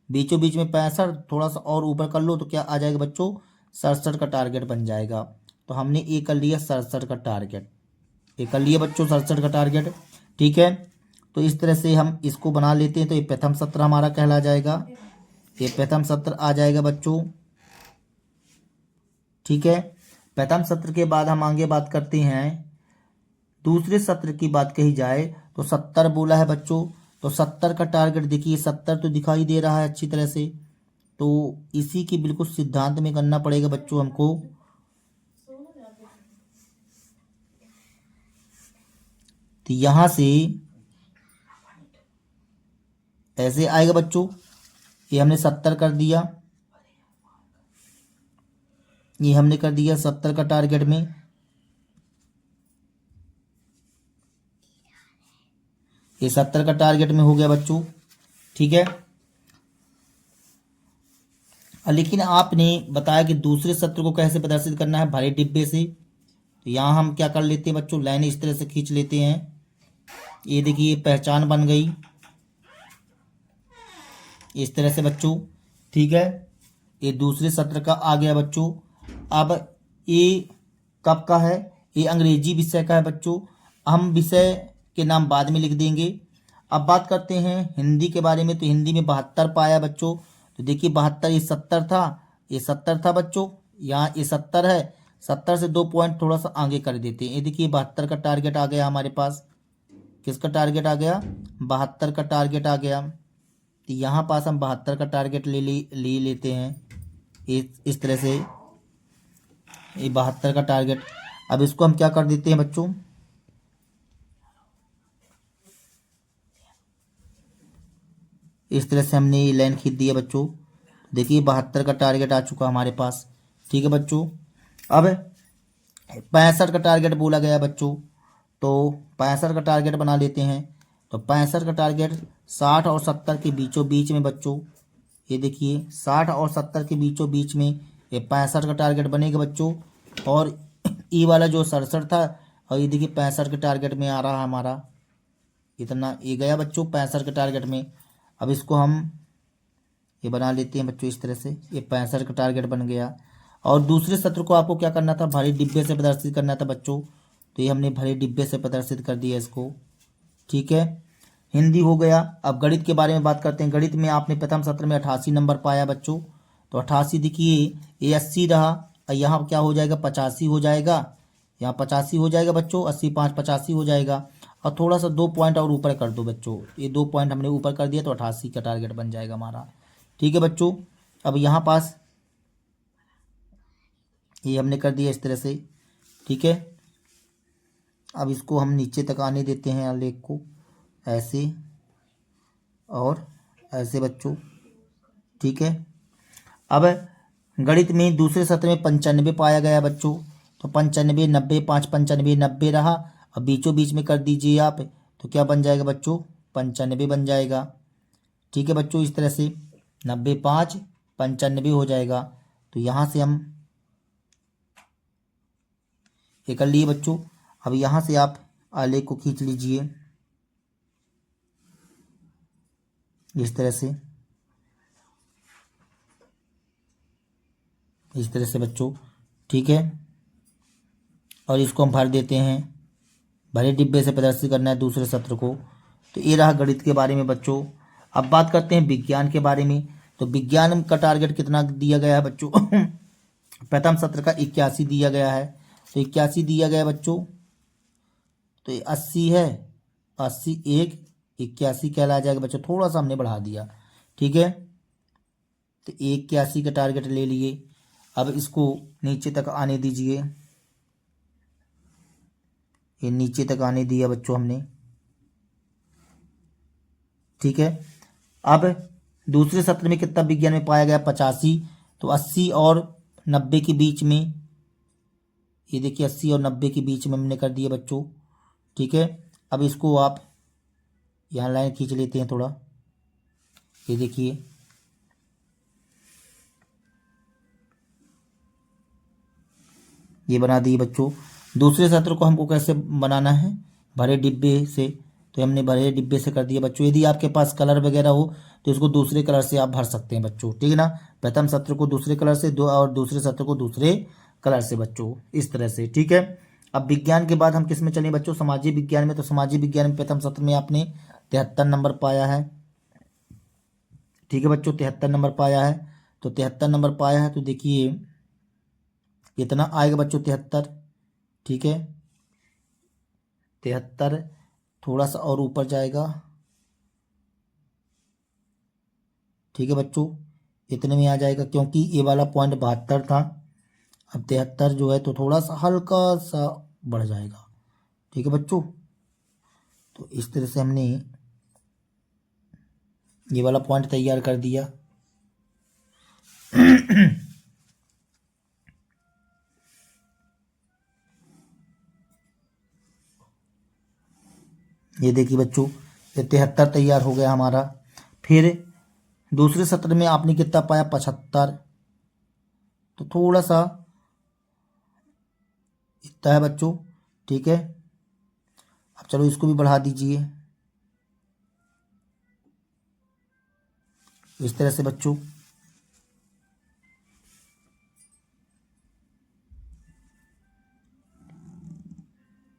बीचों बीच में 65, थोड़ा सा और ऊपर कर लो तो क्या आ जाएगा बच्चों? 67 का टारगेट बन जाएगा। तो हमने ये कर लिया 67 का टारगेट, ये कर लिया बच्चों 67 का टारगेट, ठीक है। तो इस तरह से हम इसको बना लेते हैं। तो ये प्रथम सत्र हमारा कहला जाएगा, ये प्रथम सत्र आ जाएगा बच्चों, ठीक है। प्रथम सत्र के बाद हम आगे बात करते हैं। दूसरे सत्र की बात कही जाए तो 70 बोला है बच्चों। तो 70 का टारगेट देखिए, 70 तो दिखाई दे रहा है अच्छी तरह से। तो इसी की बिल्कुल सिद्धांत में करना पड़ेगा बच्चों हमको। तो यहां से ऐसे आएगा बच्चों, ये हमने 70 कर दिया, ये हमने कर दिया 70 का टारगेट में। ये 70 का टारगेट में हो गया बच्चों, ठीक है। लेकिन आपने बताया कि दूसरे सत्र को कैसे प्रदर्शित करना है? भरे डिब्बे से। तो यहाँ हम क्या कर लेते हैं बच्चों? लाइन इस तरह से खींच लेते हैं। ये देखिए पहचान बन गई इस तरह से बच्चों, ठीक है। ये दूसरे सत्र का आ गया बच्चों। अब ये कब का है? ये अंग्रेजी विषय का है बच्चों। हम विषय के नाम बाद में लिख देंगे। अब बात करते हैं हिंदी के बारे में। तो हिंदी में 72 पाया बच्चों। तो देखिए 72, ये 70 था, ये 70 था बच्चों, यहाँ ये 70 है। 70 से 2 पॉइंट थोड़ा सा आगे कर देते हैं। ये देखिए 72 का टारगेट आ गया हमारे पास। किसका टारगेट आ गया? 72 का टारगेट आ गया। तो यहाँ पास हम 72 का टारगेट ले लेते हैं इस तरह से, ये 72 का टारगेट। अब इसको हम क्या कर देते हैं बच्चों? इस तरह से हमने ये लाइन खींच दी है बच्चों। देखिए 72 का टारगेट आ चुका हमारे पास, ठीक है बच्चों। अब 65 का टारगेट बोला गया बच्चों, तो 65 का टारगेट बना लेते हैं। तो 65 का टारगेट 60 और 70 के बीचों बीच में बच्चों, ये देखिए 60 और 70 के बीचों बीच में ये 65 का टारगेट बनेगा बच्चों। और ई वाला जो 67 था, और ये देखिए 65 के टारगेट में आ रहा है हमारा, इतना ये गया बच्चों 65 के टारगेट में। अब इसको हम ये बना लेते हैं बच्चों इस तरह से, ये 65 का टारगेट बन गया। और दूसरे सत्र को आपको क्या करना था? भरे डिब्बे से प्रदर्शित करना था बच्चों। तो ये हमने भरे डिब्बे से प्रदर्शित कर दिया इसको, ठीक है। हिंदी हो गया। अब गणित के बारे में बात करते हैं। गणित में आपने प्रथम सत्र में 88 नंबर पाया बच्चों। तो 88 देखिए, ये 80 रहा, और यहाँ क्या हो जाएगा? 85 हो जाएगा। यहाँ 85 हो जाएगा बच्चों, 80 5 85 हो जाएगा। और थोड़ा सा 2 पॉइंट और ऊपर कर दो बच्चों, ये 2 पॉइंट हमने ऊपर कर दिया तो 88 का टारगेट बन जाएगा हमारा, ठीक है बच्चों। अब यहाँ पास ये हमने कर दिया इस तरह से, ठीक है। अब इसको हम नीचे तक आने देते हैं आलेख को, ऐसे और ऐसे बच्चों, ठीक है। अब गणित में दूसरे सत्र में 95 पाया गया बच्चों, तो 95, 90, 5 95 90 रहा। अब बीचों बीच में कर दीजिए आप, तो क्या बन जाएगा बच्चों, 95 बन जाएगा। ठीक है बच्चों, इस तरह से 90 5 95 हो जाएगा। तो यहाँ से हम ये कर लिए बच्चों। अब यहाँ से आप आलेख को खींच लीजिए इस तरह से, इस तरह से बच्चों। ठीक है, और इसको हम भर देते हैं, भरे डिब्बे से प्रदर्शित करना है दूसरे सत्र को। तो ये रहा गणित के बारे में बच्चों। अब बात करते हैं विज्ञान के बारे में। तो विज्ञान का टारगेट कितना दिया गया है बच्चों प्रथम सत्र का 81 दिया गया है, तो 81 दिया गया है बच्चों। तो ये 80 है, 80 1 81 कहला जाएगा बच्चों, थोड़ा सा हमने बढ़ा दिया। ठीक है, तो 81 का टारगेट ले लिए। अब इसको नीचे तक आने दीजिए, ये नीचे तक आने दिया बच्चों हमने। ठीक है, अब दूसरे सत्र में कितना विज्ञान में पाया गया, 85। तो 80 और 90 के बीच में, ये देखिए 80 और 90 के बीच में हमने कर दिया बच्चों। ठीक है, अब इसको आप यहाँ लाइन खींच लेते हैं थोड़ा, ये देखिए ये बना दिए बच्चों। दूसरे सत्र को हमको कैसे बनाना है, भरे डिब्बे से, तो हमने भरे डिब्बे से कर दिया बच्चों। यदि आपके पास कलर वगैरह हो तो इसको दूसरे कलर से आप भर सकते हैं बच्चों। ठीक है ना, प्रथम सत्र को दूसरे कलर से, दो और दूसरे सत्र को दूसरे कलर से बच्चों, इस तरह से। ठीक है, अब विज्ञान के बाद हम किस में चलें बच्चों, समाजीय विज्ञान में। तो समाजीय विज्ञान में प्रथम सत्र में आपने 73 नंबर पाया है। ठीक है बच्चों, 73 नंबर पाया है। तो 73 नंबर पाया है, तो देखिए कितना आएगा बच्चों, 73। ठीक है, 73 थोड़ा सा और ऊपर जाएगा। ठीक है बच्चों, इतने में आ जाएगा, क्योंकि ये वाला पॉइंट 72 था। अब 73 जो है तो थोड़ा सा हल्का सा बढ़ जाएगा। ठीक है बच्चों, तो इस तरह से हमने ये वाला पॉइंट तैयार कर दिया। ये देखिए बच्चों, ये 73 तैयार हो गया हमारा। फिर दूसरे सत्र में आपने कितना पाया, 75। तो थोड़ा सा इतना है बच्चों। ठीक है, अब चलो इसको भी बढ़ा दीजिए इस तरह से बच्चों।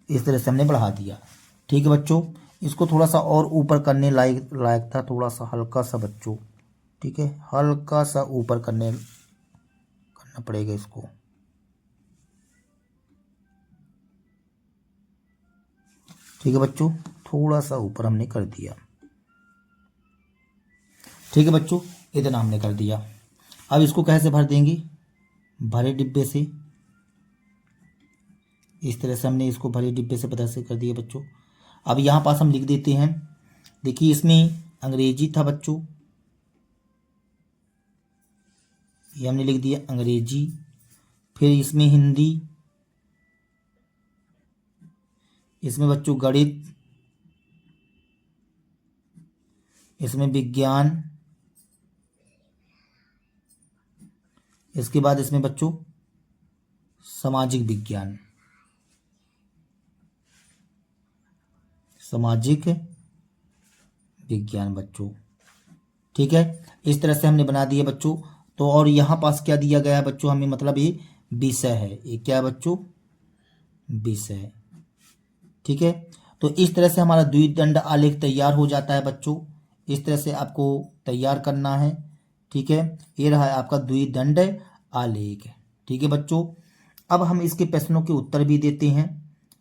इस तरह से हमने बढ़ा दिया। ठीक है बच्चों, इसको थोड़ा सा और ऊपर करने लायक था, थोड़ा सा हल्का सा बच्चों। ठीक है, हल्का सा ऊपर करना पड़ेगा इसको। ठीक है बच्चों, थोड़ा सा ऊपर हमने कर दिया। ठीक है बच्चों, इतना हमने कर दिया। अब इसको कैसे भर देंगे, भरे डिब्बे से। इस तरह से हमने इसको भरे डिब्बे से प्रदर्शित कर दिया बच्चों। अब यहाँ पास हम लिख देते हैं, देखिए इसमें अंग्रेजी था बच्चों, ये हमने लिख दिया अंग्रेजी। फिर इसमें हिंदी, इसमें बच्चों गणित, इसमें विज्ञान, इसके बाद इसमें बच्चों सामाजिक विज्ञान, सामाजिक विज्ञान बच्चों। ठीक है, इस तरह से हमने बना दिया बच्चों। तो और यहाँ पास क्या दिया गया है बच्चों हमें, मतलब ये विषय है, ये क्या है बच्चों, विषय। ठीक है, तो इस तरह से हमारा द्विदंड आलेख तैयार हो जाता है बच्चों। इस तरह से आपको तैयार करना है। ठीक है, ये रहा है आपका द्विदंड आलेख। ठीक है बच्चों, अब हम इसके प्रश्नों के उत्तर भी देते हैं।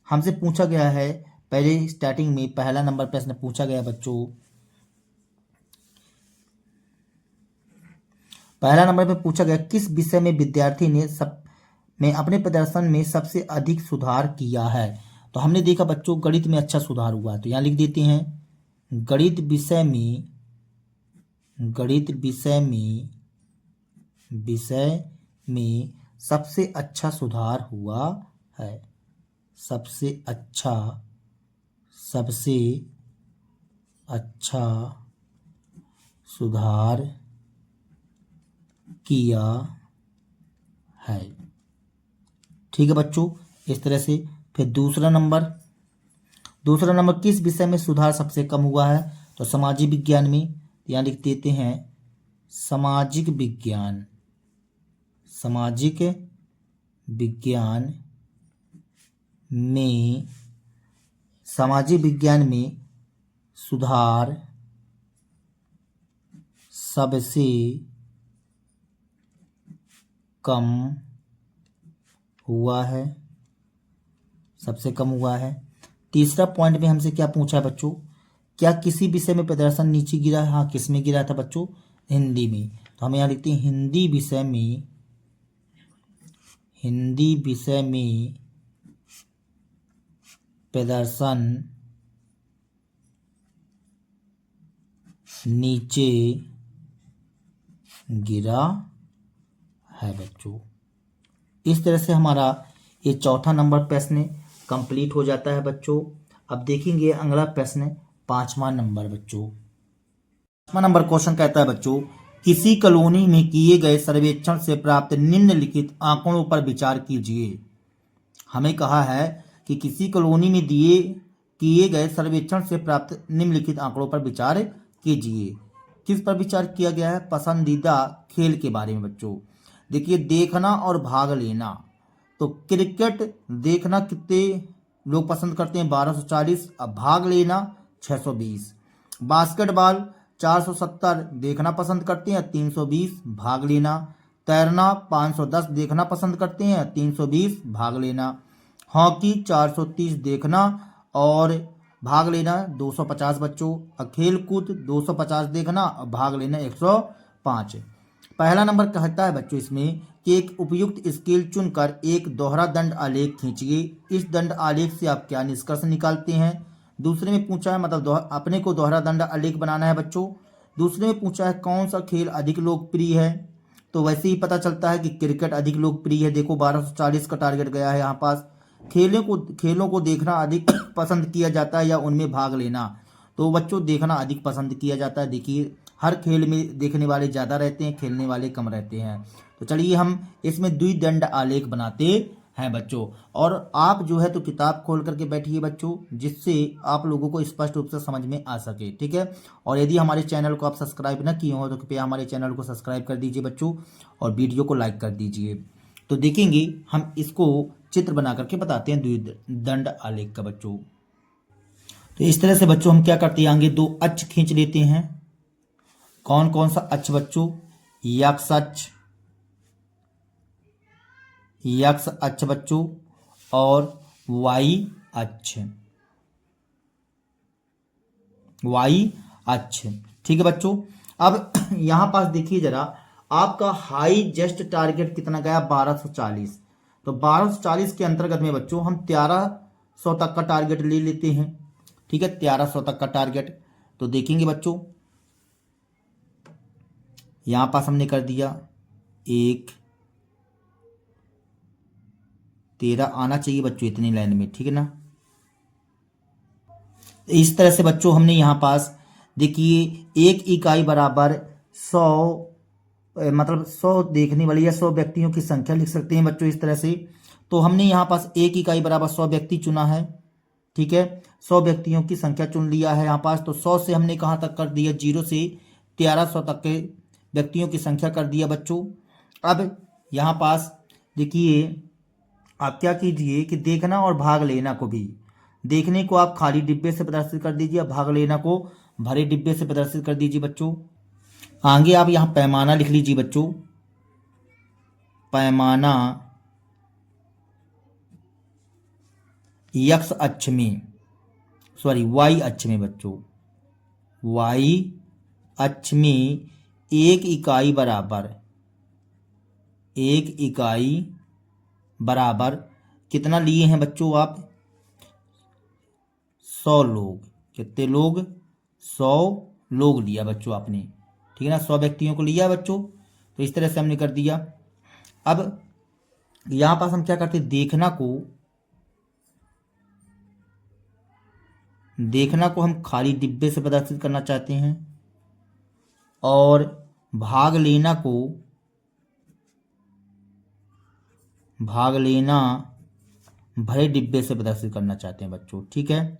हमसे पूछा गया है, पहले स्टार्टिंग में पहला नंबर प्रश्न पूछा गया बच्चों, पहला नंबर पे पूछा गया, किस विषय में विद्यार्थी ने अपने प्रदर्शन में सबसे अधिक सुधार किया है। तो हमने देखा बच्चों गणित में अच्छा सुधार हुआ है, तो यहाँ लिख देते हैं गणित विषय में, गणित विषय में, विषय में सबसे अच्छा सुधार हुआ है। सबसे अच्छा सुधार किया है। ठीक है बच्चों, इस तरह से। फिर दूसरा नंबर किस विषय में सुधार सबसे कम हुआ है? तो सामाजिक विज्ञान में। यहाँ लिख देते हैं सामाजिक विज्ञान में सुधार सबसे कम हुआ है। तीसरा पॉइंट में हमसे क्या पूछा है बच्चों? क्या किसी विषय में प्रदर्शन नीचे गिरा है? हाँ, किस में गिरा था बच्चों? हिंदी में। तो हम यहाँ लिखते हैं हिंदी विषय में प्रदर्शन नीचे गिरा है बच्चों। इस तरह से हमारा ये चौथा नंबर प्रश्न कंप्लीट हो जाता है बच्चों। अब देखेंगे अगला प्रश्न 5वां नंबर बच्चों। 5वां नंबर क्वेश्चन कहता है बच्चों, किसी कॉलोनी में किए गए सर्वेक्षण से प्राप्त निम्नलिखित आंकड़ों पर विचार कीजिए। हमें कहा है कि किसी कॉलोनी में किए गए सर्वेक्षण से प्राप्त निम्नलिखित आंकड़ों पर विचार कीजिए। किस पर विचार किया गया है? पसंदीदा खेल के बारे में बच्चों। देखिए, देखना और भाग लेना। तो क्रिकेट देखना कितने लोग पसंद करते हैं? 1240। अब भाग लेना 620। बास्केटबॉल 470 देखना पसंद करते हैं, 320 भाग लेना। तैरना 510 देखना पसंद करते हैं, 320 भाग लेना। हॉकी 430 देखना और भाग लेना 250 बच्चों। और खेल कूद 250 देखना और भाग लेना 105। पहला नंबर कहता है बच्चों इसमें कि एक उपयुक्त स्केल चुनकर एक दोहरा दंड आलेख खींचिए। इस दंड आलेख से आप क्या निष्कर्ष निकालते हैं? दूसरे में पूछा है, मतलब अपने को दोहरा दंड आलेख बनाना है बच्चों। दूसरे में पूछा है कौन सा खेल अधिक लोकप्रिय है? तो वैसे ही पता चलता है कि क्रिकेट अधिक लोकप्रिय है। देखो 1240 का टारगेट गया है यहाँ पास। खेलों को देखना अधिक पसंद किया जाता है या उनमें भाग लेना? तो बच्चों देखना अधिक पसंद किया जाता है। देखिए, हर खेल में देखने वाले ज़्यादा रहते हैं, खेलने वाले कम रहते हैं। तो चलिए हम इसमें द्विदंड आलेख बनाते हैं बच्चों। और आप जो है तो किताब खोल करके बैठिए बच्चों, जिससे आप लोगों को स्पष्ट रूप से समझ में आ सके। ठीक है। और यदि हमारे चैनल को आप सब्सक्राइब ना किए हो तो कृपया हमारे चैनल को सब्सक्राइब कर दीजिए बच्चों, और वीडियो को लाइक कर दीजिए। तो देखेंगे हम इसको चित्र बना करके बताते हैं द्विदंड आलेख का बच्चों। तो इस तरह से बच्चों हम क्या करते हैं, आगे 2 अक्ष खींच लेते हैं। कौन कौन सा अक्ष बच्चों? यक्ष अक्ष बच्चों और वाई अक्ष। ठीक है बच्चों। अब यहां पास देखिए जरा, आपका हाईएस्ट टारगेट कितना गया? 1240। तो 1240 के अंतर्गत में बच्चों हम 1300 तक का टारगेट ले लेते हैं। ठीक है, 1300 तक का टारगेट। तो देखेंगे बच्चों, यहां पास हमने कर दिया 1 13 आना चाहिए बच्चों इतनी लाइन में। ठीक है ना। इस तरह से बच्चों हमने यहां पास देखिए 1 इकाई बराबर 100, मतलब 100 देखने वाली या 100 व्यक्तियों की संख्या लिख सकते हैं बच्चों इस तरह से। तो हमने यहाँ पास 1 इकाई बराबर 100 व्यक्ति चुना है। ठीक है, 100 व्यक्तियों की संख्या चुन लिया है यहाँ पास। तो 100 से हमने कहाँ तक कर दिया? 0 से 1300 तक के व्यक्तियों की संख्या कर दिया बच्चों। अब यहाँ पास देखिए, आप क्या कीजिए कि देखना और भाग लेना को भी, देखने को आप खाली डिब्बे से प्रदर्शित कर दीजिए, भाग लेना को भरे डिब्बे से प्रदर्शित कर दीजिए बच्चों। आगे आप यहाँ पैमाना लिख लीजिए बच्चों। पैमाना एक्स अक्ष में, सॉरी वाई अक्ष में बच्चों, वाई अक्ष में 1 इकाई बराबर कितना लिए हैं बच्चों आप? 100 लोग। कितने लोग? 100 लोग लिया बच्चों आपने। ठीक है ना, 100 व्यक्तियों को लिया बच्चों। तो इस तरह से हमने कर दिया। अब यहां पास हम क्या करते हैं, देखना को हम खाली डिब्बे से प्रदर्शित करना चाहते हैं और भाग लेना भरे डिब्बे से प्रदर्शित करना चाहते हैं बच्चों। ठीक है,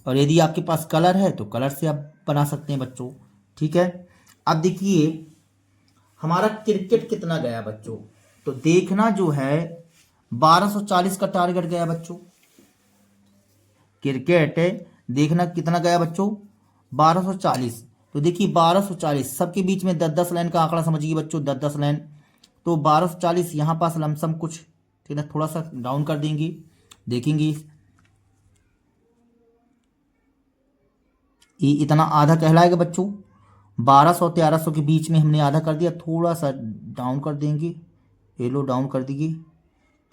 और यदि आपके पास कलर है तो कलर से आप बना सकते हैं बच्चों। ठीक है, अब देखिए हमारा क्रिकेट कितना गया बच्चों, तो देखना जो है 1240 का टारगेट गया बच्चों। क्रिकेट देखना कितना गया बच्चों, 1240। तो देखिए 1240 सबके बीच में 10-10 लाइन का आंकड़ा समझिए बच्चों, 10-10 लाइन। तो 1240 यहाँ पास लमसम कुछ, ठीक है, थोड़ा सा डाउन कर देंगे, देखेंगे ये इतना आधा कहलाएगा बच्चों। 1200-1300 के बीच में हमने आधा कर दिया, थोड़ा सा डाउन कर देंगे, ये लो डाउन कर दीजिए।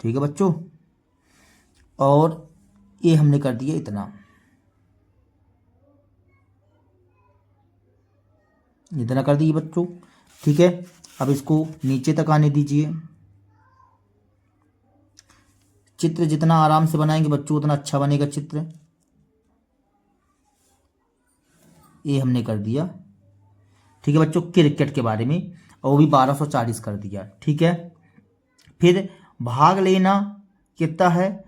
ठीक है बच्चों, और ये हमने कर दिया इतना, इतना कर दीजिए बच्चों। ठीक है, अब इसको नीचे तक आने दीजिए। चित्र जितना आराम से बनाएंगे बच्चों उतना अच्छा बनेगा चित्र। ये हमने कर दिया। ठीक है बच्चों, क्रिकेट के बारे में, और वो भी 1240 कर दिया। ठीक है, फिर भाग लेना कितना है,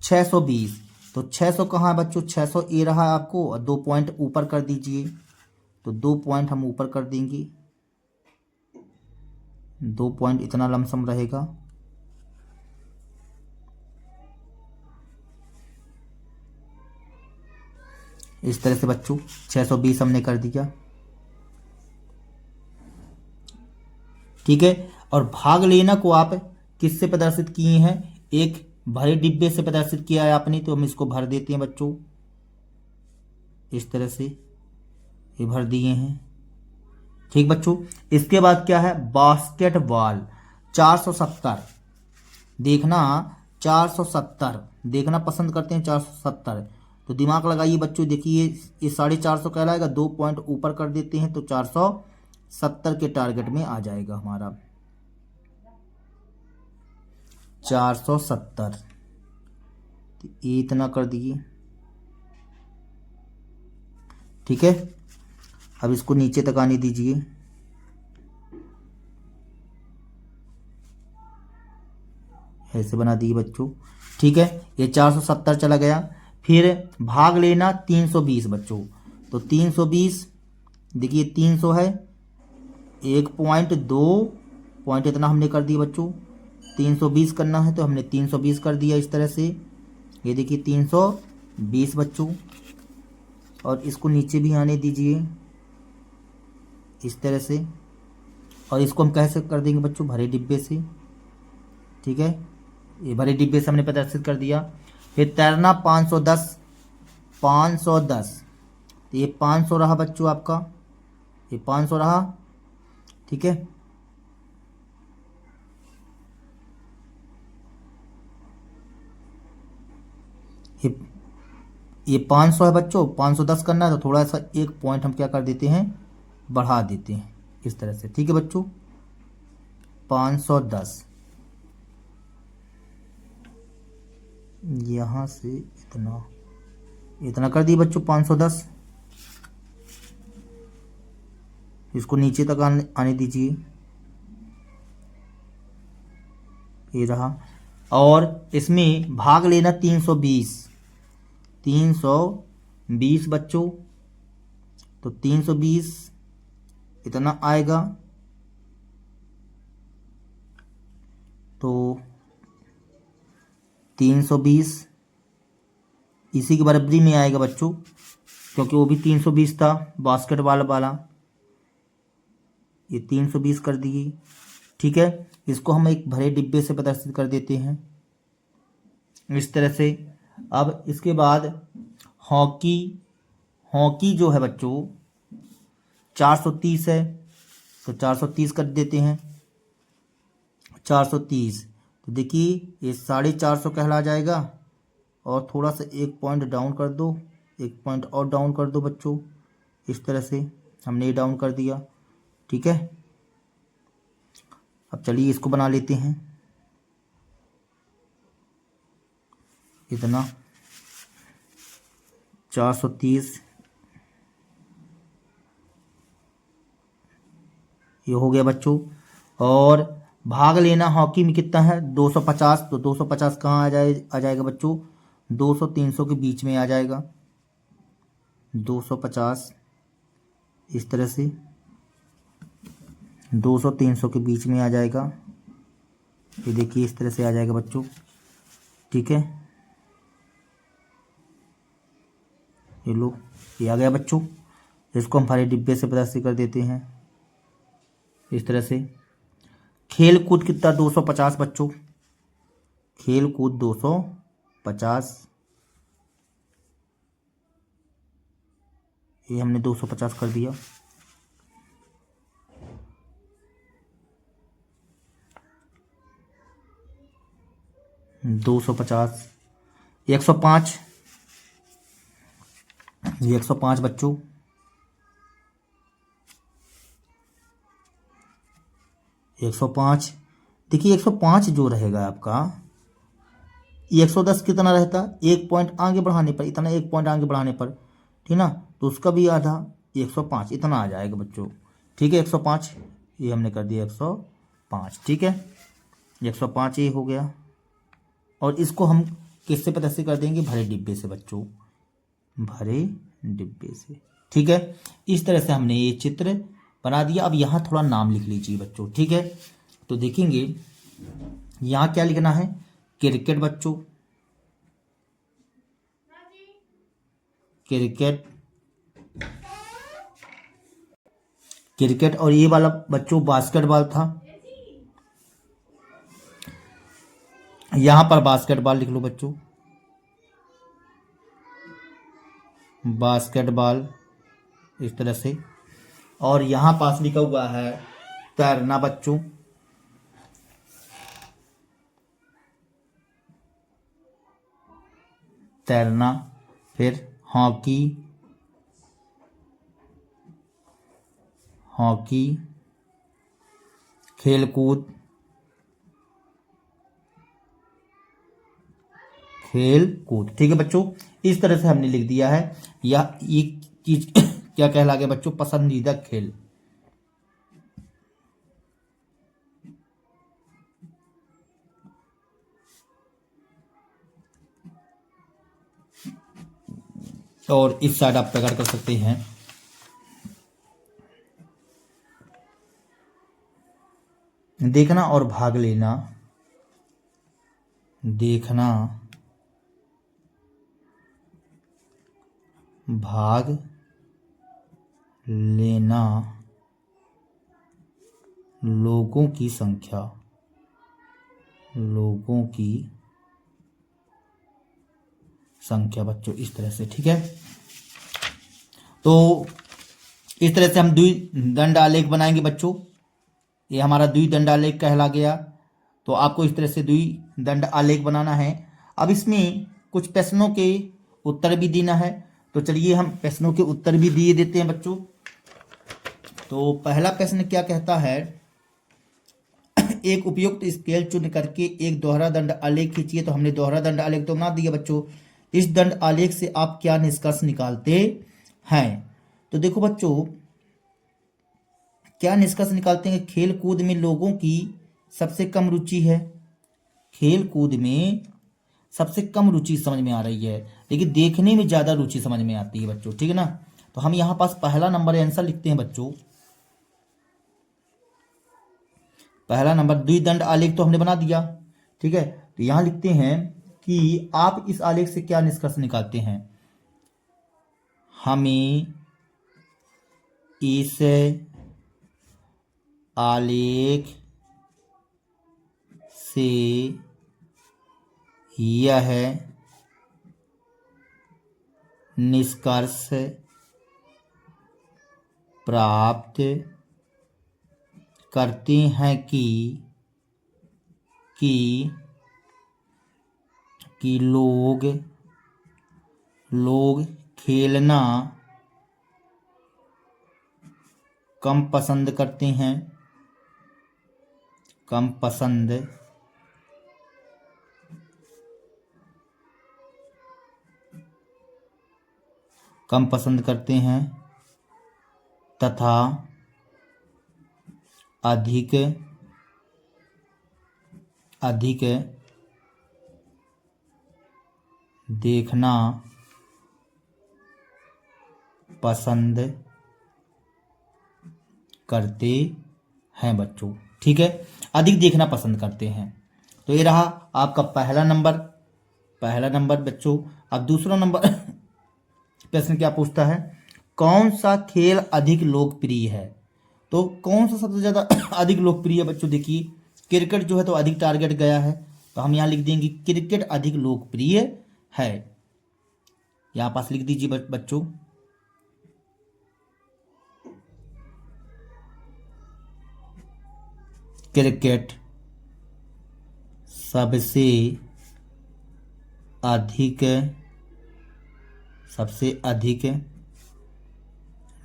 620। तो 600 कहाँ है बच्चों, 600 ए रहा है आपको, और 2 पॉइंट ऊपर कर दीजिए। तो 2 पॉइंट हम ऊपर कर देंगे, 2 पॉइंट इतना लमसम रहेगा। इस तरह से बच्चों 620 हमने कर दिया। ठीक है, और भाग लेना को आप किससे प्रदर्शित किए हैं, एक भरे डिब्बे से प्रदर्शित किया है आपने, तो हम इसको भर देते हैं बच्चों। इस तरह से ये भर दिए हैं। ठीक बच्चों, इसके बाद क्या है, बास्केटबॉल 470। देखना 470 देखना पसंद करते हैं, 470। तो दिमाग लगाइए बच्चों, देखिए ये 450 कहलाएगा, 2 पॉइंट ऊपर कर देते हैं तो 470 के टारगेट में आ जाएगा हमारा 470। ये इतना कर दिए। ठीक है, अब इसको नीचे तक आने दीजिए। ऐसे बना दिए बच्चों। ठीक है, ये 470 चला गया। फिर भाग लेना 320 बच्चों। तो 320 देखिए 300 है, 1 पॉइंट 2 पॉइंट इतना हमने कर दिया बच्चों। 320 करना है तो हमने 320 कर दिया इस तरह से। ये देखिए 320 बच्चों, और इसको नीचे भी आने दीजिए इस तरह से, और इसको हम कैसे कर देंगे बच्चों, भरे डिब्बे से। ठीक है, ये भरे डिब्बे से हमने प्रदर्शित कर दिया। फिर तैरना 510 510। तो ये 500 रहा बच्चों आपका, ये 500 रहा। ठीक है, ये 500 है बच्चों, 510 करना है तो थोड़ा सा 1 पॉइंट हम क्या कर देते हैं, बढ़ा देते हैं इस तरह से। ठीक है बच्चों, 510 यहाँ से इतना कर दिए बच्चों 510। इसको नीचे तक आने दीजिए, ये रहा। और इसमें भाग लेना 320 बच्चों। तो 320 इतना आएगा, तो 320 इसी की बराबरी में आएगा बच्चों, क्योंकि वो भी 320 था बास्केटबॉल वाला। ये 320 कर दिए। ठीक है, इसको हम एक भरे डिब्बे से प्रदर्शित कर देते हैं इस तरह से। अब इसके बाद हॉकी जो है बच्चों 430 है, तो 430 कर देते हैं। 430 तो देखिए ये 450 कहला जाएगा, और थोड़ा सा 1 पॉइंट डाउन कर दो, 1 पॉइंट और डाउन कर दो बच्चों। इस तरह से हमने ये डाउन कर दिया। ठीक है, अब चलिए इसको बना लेते हैं। इतना 430 ये हो गया बच्चों। और भाग लेना हॉकी में कितना है 250, तो 250 कहाँ आ जाएगा बच्चों, 200 300 के बीच में आ जाएगा। 250 इस तरह से 200 300 के बीच में आ जाएगा। ये देखिए इस तरह से आ जाएगा बच्चों, ठीक है। ये लो ये आ गया बच्चों। इसको हम हमारे डिब्बे से प्रदर्शित कर देते हैं इस तरह से। खेल कूद कितना 250 बच्चों, खेल कूद 250, ये हमने 250 कर दिया। दो सौ पचास 105, ये 105 बच्चों। 105 देखिए 105 जो रहेगा आपका, ये 110 कितना रहता, एक पॉइंट आगे बढ़ाने पर, इतना एक पॉइंट आगे बढ़ाने पर, ठीक ना, तो उसका भी आधा 105 इतना आ जाएगा बच्चों, ठीक है। 105 ये हमने कर दिया 105, ठीक है। 105 ये हो गया। और इसको हम किससे प्रदर्शित कर देंगे, भरे डिब्बे से बच्चों, भरे डिब्बे से, ठीक है। इस तरह से हमने ये चित्र बना दिया। अब यहाँ थोड़ा नाम लिख लीजिए बच्चों, ठीक है। तो देखेंगे यहाँ क्या लिखना है, क्रिकेट बच्चों, क्रिकेट, क्रिकेट। और ये वाला बच्चों बास्केटबॉल था, यहां पर बास्केटबॉल लिख लो बच्चों, बास्केटबॉल इस तरह से। और यहां पास लिखा हुआ है तैरना बच्चों, तैरना। फिर हॉकी, हॉकी, खेल कूद, खेल कूद, ठीक है बच्चों। इस तरह से हमने लिख दिया है। या ये चीज क्या कहला गया बच्चों, पसंदीदा खेल। और इस साइड आप प्रकट कर सकते हैं, देखना और भाग लेना, देखना, भाग लेना, लोगों की संख्या, लोगों की संख्या बच्चों, इस तरह से, ठीक है। तो इस तरह से हम द्विदंड आलेख बनाएंगे बच्चों। ये हमारा द्विदंड आलेख कहला गया। तो आपको इस तरह से द्विदंड आलेख बनाना है। अब इसमें कुछ प्रश्नों के उत्तर भी देना है, तो चलिए हम प्रश्नों के उत्तर भी दिए देते हैं बच्चों। तो पहला प्रश्न क्या कहता है, एक उपयुक्त स्केल चुन करके एक दोहरा दंड आलेख खींचिए। तो हमने दोहरा दंड आलेख तो बना दिया बच्चों। इस दंड आलेख से आप क्या निष्कर्ष निकालते हैं। तो देखो बच्चों क्या निष्कर्ष निकालते हैं, खेल कूद में लोगों की सबसे कम रुचि है, खेल कूद में सबसे कम रुचि समझ में आ रही है, लेकिन देखने में ज्यादा रुचि समझ में आती है बच्चों, ठीक है ना। तो हम यहां पास पहला नंबर आंसर लिखते हैं बच्चों। पहला नंबर द्विदंड आलेख तो हमने बना दिया, ठीक है। तो यहां लिखते हैं कि आप इस आलेख से क्या निष्कर्ष निकालते हैं, हमें इस आलेख से यह निष्कर्ष प्राप्त करते हैं कि लोग खेलना कम पसंद करते हैं, कम पसंद करते हैं तथा अधिक देखना पसंद करते हैं बच्चों। ठीक है, अधिक देखना पसंद करते हैं। तो ये रहा आपका पहला नंबर बच्चों। अब दूसरा नंबर प्रश्न क्या पूछता है, कौन सा खेल अधिक लोकप्रिय है। तो कौन सा सबसे ज़्यादा अधिक लोकप्रिय है बच्चों, देखिए क्रिकेट जो है तो अधिक टारगेट गया है, तो हम यहाँ लिख देंगे क्रिकेट अधिक लोकप्रिय है। यहाँ पास लिख दीजिए बच्चों। क्रिकेट सबसे अधिक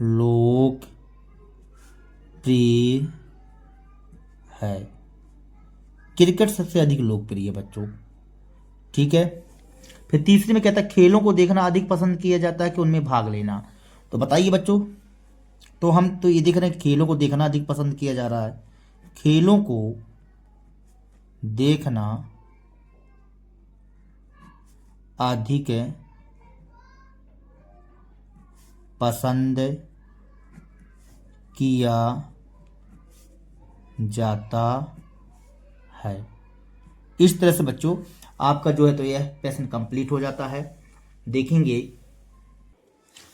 लोकप्रिय है। क्रिकेट सबसे अधिक लोकप्रिय है बच्चों। ठीक है, फिर तीसरे में कहता है खेलों को देखना अधिक पसंद किया जाता है कि उनमें भाग लेना। तो बताइए बच्चों, तो हम तो ये देख रहे हैं खेलों को देखना अधिक पसंद किया जा रहा है। खेलों को देखना अधिक पसंद किया जाता है। इस तरह से बच्चों आपका जो है तो यह प्रश्न कंप्लीट हो जाता है। देखेंगे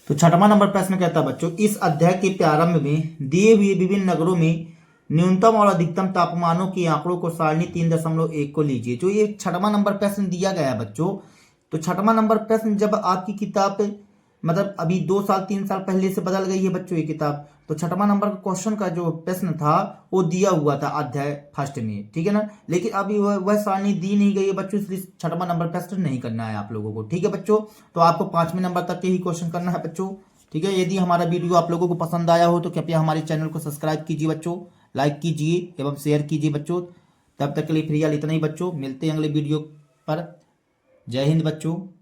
तो छठवां नंबर प्रश्न कहता है बच्चों, इस अध्याय के प्रारंभ में दिए हुए विभिन्न नगरों में न्यूनतम और अधिकतम तापमानों के आंकड़ों को सारणी 3.1 को लीजिए। जो ये छठवां नंबर प्रश्न दिया गया है बच्चों, तो छठवां नंबर प्रश्न जब आपकी किताब मतलब अभी 2 साल 3 साल पहले से बदल गई है बच्चों ये किताब, तो छठवां नंबर का क्वेश्चन का जो प्रश्न था वो दिया हुआ था अध्याय फर्स्ट में, ठीक है ना। लेकिन अभी वह सारणी दी नहीं गई है बच्चों, इसलिए छठवां नंबर प्रश्न नहीं करना है आप लोगों को। ठीक है बच्चों, तो आपको 5वें नंबर तक के ही क्वेश्चन करना है बच्चों। ठीक है, यदि हमारा वीडियो आप लोगों को पसंद आया हो तो कृपया हमारे चैनल को सब्सक्राइब कीजिए बच्चों, लाइक कीजिए एवं शेयर कीजिए बच्चों। तब तक के लिए फिलहाल इतना ही बच्चों, मिलते हैं अगले वीडियो पर। जय हिंद बच्चों।